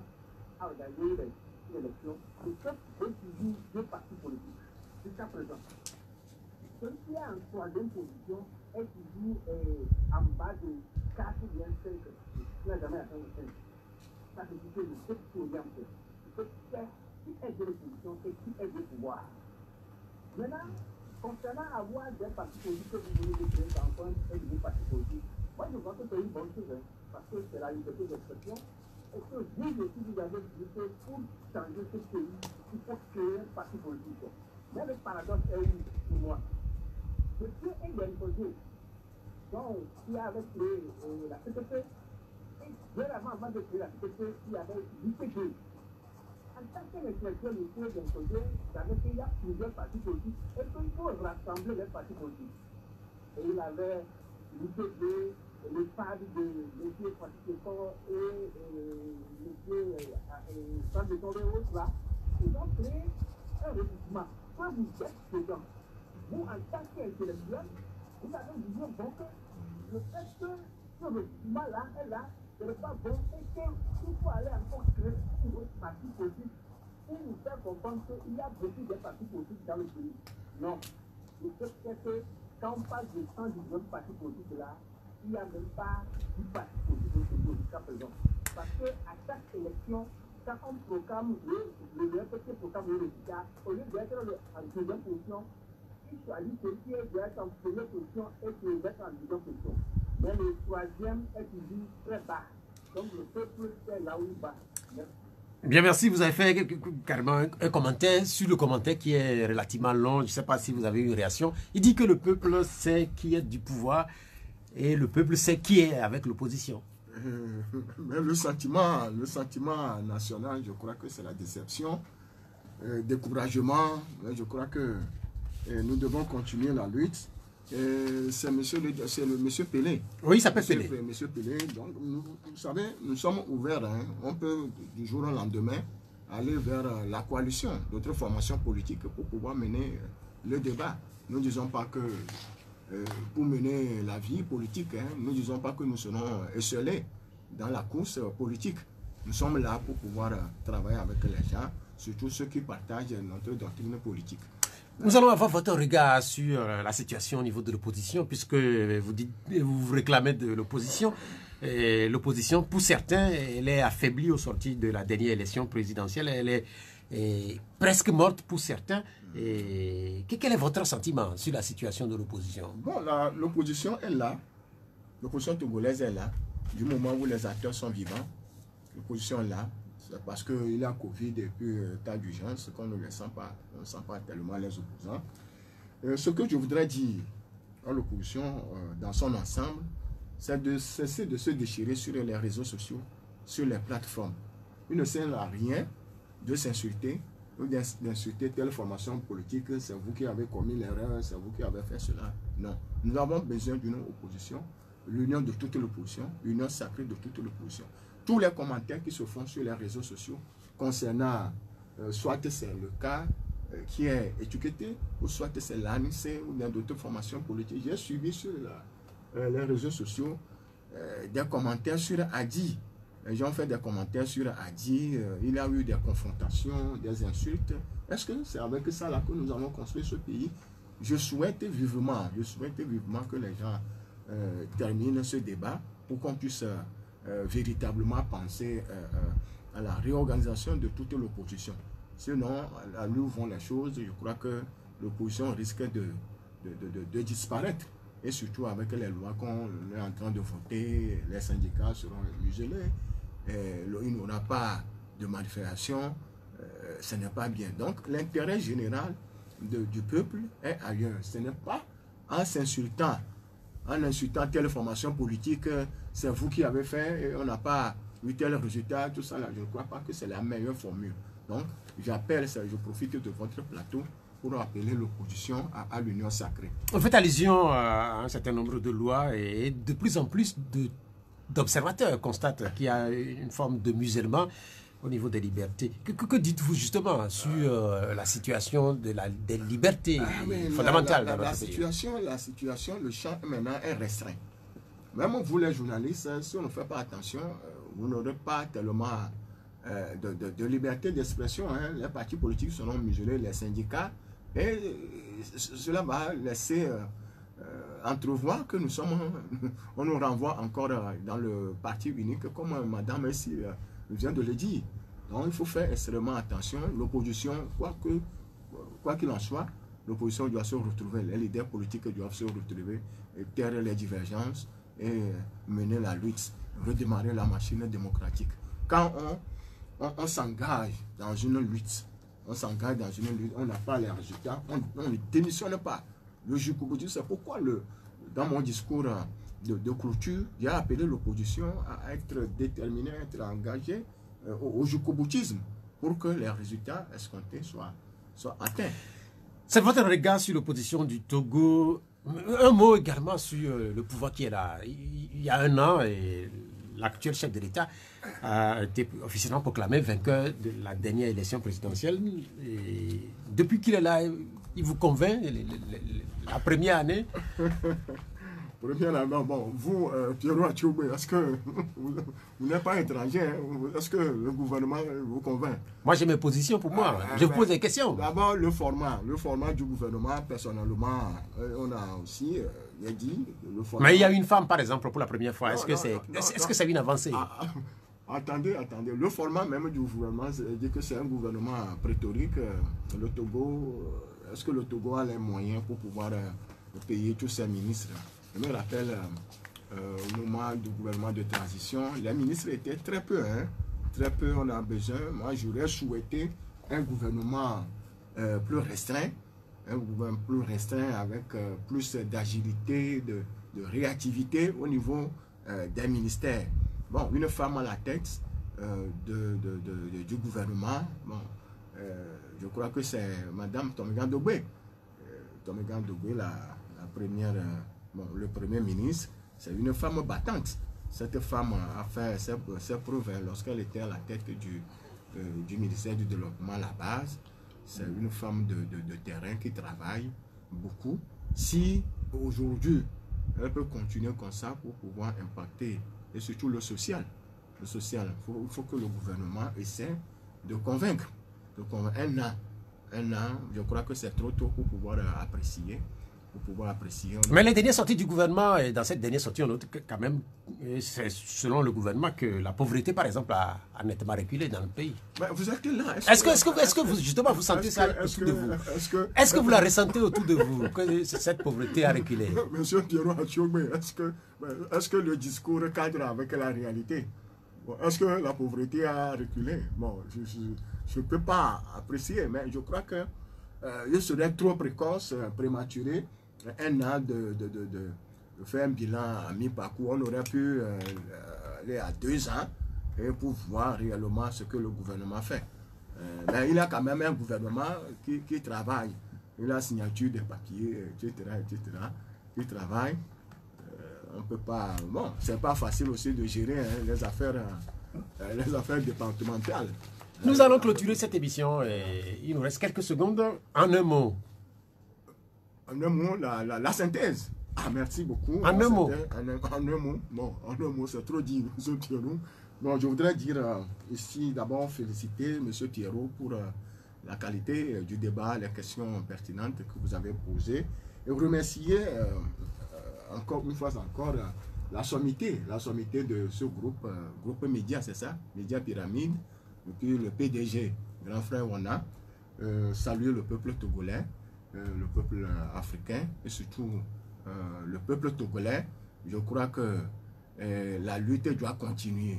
organiser les élections, le peuple veut toujours deux partis politiques, jusqu'à présent. Celui qui est en troisième position est toujours en bas de 4 ou bien 5, il n'a jamais atteint le 5. Ça c'est ce que le peuple qui est en fait. Le peuple sait qui est de l'opposition et qui est du pouvoir. Maintenant, concernant avoir des partis politiques que vous voulez créer dans un et des partis politiques, moi je pense que c'est une bonne chose, hein, parce que c'est la liberté d'expression. Et que vous aussi vous avez dit que pour changer ce pays, il faut créer un parti politique. Mais le paradoxe est où pour moi? Monsieur Engelfozo, donc qui avait créé la CPP, et bien avant de créer la CPP, il y avait l'IPG. En tant qu'intellectuel, monsieur Engelfozo savait qu'il y a plusieurs partis politiques et qu'il faut rassembler les partis politiques. Et il avait l'IPG, le FAD de M. Francisco et M. Franck de Tombéros, là, ils ont créé un regroupement. Quand vous êtes dedans, vous, en tant qu'intellectuel, vous avez dit bon que le fait que ce regroupement-là est là, ce n'est pas bon et qu'il faut aller encore créer une autre partie politique pour nous faire comprendre qu'il y a beaucoup de partis politiques dans le pays. Non. Le fait que quand on parle de 119 partis politiques là, il n'y a même pas du parti politique jusqu'à présent. Parce qu'à chaque élection, quand on proclame le petit proclame le résultat, au lieu d'être en deuxième position, il choisit celui qui doit être en première position et qui doit être en deuxième position. Mais le troisième est toujours très bas. Donc le peuple est là où il bat. Bien, merci. Vous avez fait carrément un commentaire sur le commentaire qui est relativement long. Je ne sais pas si vous avez eu une réaction. Il dit que le peuple sait qui est du pouvoir et le peuple sait qui est avec l'opposition. Mais le sentiment national, je crois que c'est la déception, découragement. Je crois que nous devons continuer la lutte. C'est le monsieur Pelé. Oui, il s'appelle Pelé. Monsieur Pelé. Donc, vous savez, nous sommes ouverts. Hein. On peut, du jour au lendemain, aller vers la coalition d'autres formations politiques pour pouvoir mener le débat. Nous ne disons pas que pour mener la vie politique, hein, nous ne disons pas que nous serons esselés dans la course politique. Nous sommes là pour pouvoir travailler avec les gens, surtout ceux qui partagent notre doctrine politique. Nous allons avoir votre regard sur la situation au niveau de l'opposition, puisque vous réclamez de l'opposition. L'opposition, pour certains, elle est affaiblie au sortir de la dernière élection présidentielle. Elle est presque morte pour certains. Quel est votre sentiment sur la situation de l'opposition? Bon, l'opposition est là. L'opposition togolaise est là. Du moment où les acteurs sont vivants, l'opposition est là. C'est parce qu'il y a Covid et puis tas d'urgence qu'on ne sent pas. On ne sent pas tellement les opposants. Ce que je voudrais dire à l'opposition dans son ensemble, c'est de cesser de se déchirer sur les réseaux sociaux, sur les plateformes. Il ne sert à rien de s'insulter ou d'insulter telle formation politique. C'est vous qui avez commis l'erreur, c'est vous qui avez fait cela. Non. Nous avons besoin d'une opposition, l'union de toute l'opposition, l'union sacrée de toute l'opposition. Tous les commentaires qui se font sur les réseaux sociaux concernant, soit c'est le cas qui est étiqueté, ou soit c'est l'ANICE ou d'autres formations politiques. J'ai suivi sur les réseaux sociaux des commentaires sur Adi. Les gens ont fait des commentaires sur Adi. Il y a eu des confrontations, des insultes. Est-ce que c'est avec ça là que nous allons construire ce pays? Je souhaite vivement que les gens terminent ce débat pour qu'on puisse véritablement penser à la réorganisation de toute l'opposition. Sinon, à nous vont les choses, je crois que l'opposition risque de disparaître. Et surtout avec les lois qu'on est en train de voter, les syndicats seront muselés, il n'y aura pas de manifestation, ce n'est pas bien. Donc l'intérêt général du peuple est ailleurs. Ce n'est pas en insultant telle formation politique, c'est vous qui avez fait, et on n'a pas tel résultat, tout ça là, je ne crois pas que c'est la meilleure formule. Donc, j'appelle, je profite de votre plateau pour appeler l'opposition à l'union sacrée. On fait allusion à un certain nombre de lois et de plus en plus d'observateurs constatent qu'il y a une forme de musellement au niveau des libertés. Que dites-vous justement sur la situation des libertés fondamentales dans notre pays? La situation, le champ maintenant est restreint. Même vous les journalistes, si on ne fait pas attention, vous n'aurez pas tellement de liberté d'expression. Hein. Les partis politiques seront muselés, les syndicats, et cela va laisser entrevoir que on nous renvoie encore dans le parti unique, comme Madame ici vient de le dire. Donc il faut faire extrêmement attention. L'opposition, quoi qu'il en soit, l'opposition doit se retrouver, les leaders politiques doivent se retrouver, et taire les divergences et mener la lutte, redémarrer la machine démocratique. Quand on s'engage dans une lutte, on n'a pas les résultats, on ne démissionne pas. Le jusqu'au-boutisme, c'est pourquoi dans mon discours de clôture, j'ai appelé l'opposition à être déterminée, à être engagée au jusqu'au-boutisme pour que les résultats escomptés soient atteints. C'est votre regard sur l'opposition du Togo. Un mot également sur le pouvoir qui est là. Il y a un an, l'actuel chef de l'État a été officiellement proclamé vainqueur de la dernière élection présidentielle. Et depuis qu'il est là, il vous convainc la première année? Bon, vous, Pierrot Atioubé, est-ce que vous n'êtes pas étranger? Hein? Est-ce que le gouvernement vous convainc? Moi, j'ai mes positions pour moi. Je vous pose des questions. D'abord, le format du gouvernement, personnellement, on a aussi dit le format. Mais il y a une femme, par exemple, pour la première fois. Est-ce que c'est une avancée? Attendez. Le format même du gouvernement dit que c'est un gouvernement prétorique. Le Togo, est-ce que le Togo a les moyens pour pouvoir payer tous ses ministres? Je me rappelle au moment du gouvernement de transition, les ministres étaient très peu. Hein? Très peu, on a besoin. Moi, j'aurais souhaité un gouvernement plus restreint. Un gouvernement plus restreint avec plus d'agilité, de réactivité au niveau des ministères. Bon, une femme à la tête du gouvernement, bon, je crois que c'est Madame Tomigan Dogbe. Tomigan Dogbe, la première, le premier ministre, c'est une femme battante. Cette femme a fait ses preuves lorsqu'elle était à la tête du ministère du Développement à la base. C'est une femme de terrain qui travaille beaucoup. Si aujourd'hui, elle peut continuer comme ça pour pouvoir impacter, et surtout le social. Le social, il faut que le gouvernement essaie de convaincre. Un an, je crois que c'est trop tôt pour pouvoir apprécier. Mais les dernières sorties du gouvernement, et dans cette dernière sortie, on note que quand même, c'est selon le gouvernement que la pauvreté, par exemple, a nettement reculé dans le pays. Mais vous êtes là. Est-ce que vous, justement, vous sentez ça autour de vous? Est-ce que vous la ressentez autour de vous, que cette pauvreté a reculé? Monsieur Pierrot Atioubé, est-ce que le discours cadre avec la réalité? Est-ce que la pauvreté a reculé? Bon, je ne peux pas apprécier, mais je crois que il serait trop précoce, prématuré, un an de faire un bilan à mi-parcours. On aurait pu aller à 2 ans et pour voir réellement ce que le gouvernement fait. Mais il a quand même un gouvernement qui travaille. Il a signature des papiers, etc. Il travaille. On peut pas... Bon, c'est pas facile aussi de gérer les affaires départementales. Nous allons clôturer cette émission et il nous reste quelques secondes. En un mot. En un mot, la synthèse. Ah, merci beaucoup. En un mot. En un mot. Bon, en un mot, c'est trop dit, M. Thierrot. Bon, je voudrais dire ici d'abord féliciter M. Thierrot pour la qualité du débat, les questions pertinentes que vous avez posées et vous remercier encore une fois la sommité de ce groupe média, c'est ça, Média Pyramide, et puis le PDG, grand frère Wana, saluer le peuple togolais, le peuple africain et surtout le peuple togolais. Je crois que la lutte doit continuer.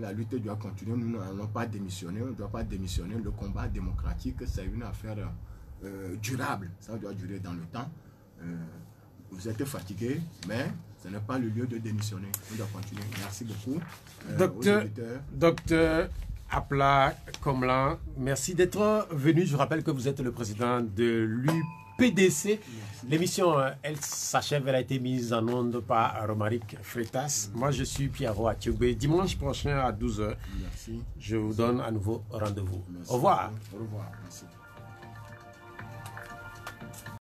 La lutte doit continuer, nous n'allons pas démissionner, on ne doit pas démissionner. Le combat démocratique, c'est une affaire durable, ça doit durer dans le temps. Vous êtes fatigué, mais ce n'est pas le lieu de démissionner. On doit continuer. Merci beaucoup. Docteur Apla Komlan, merci d'être venu. Je rappelle que vous êtes le président de l'UPDC. L'émission, elle s'achève, elle a été mise en onde par Romaric Freitas. Moi, je suis Pierrot Atioubé. Dimanche prochain à 12h, je vous donne à nouveau rendez-vous. Au revoir. Au revoir. Merci.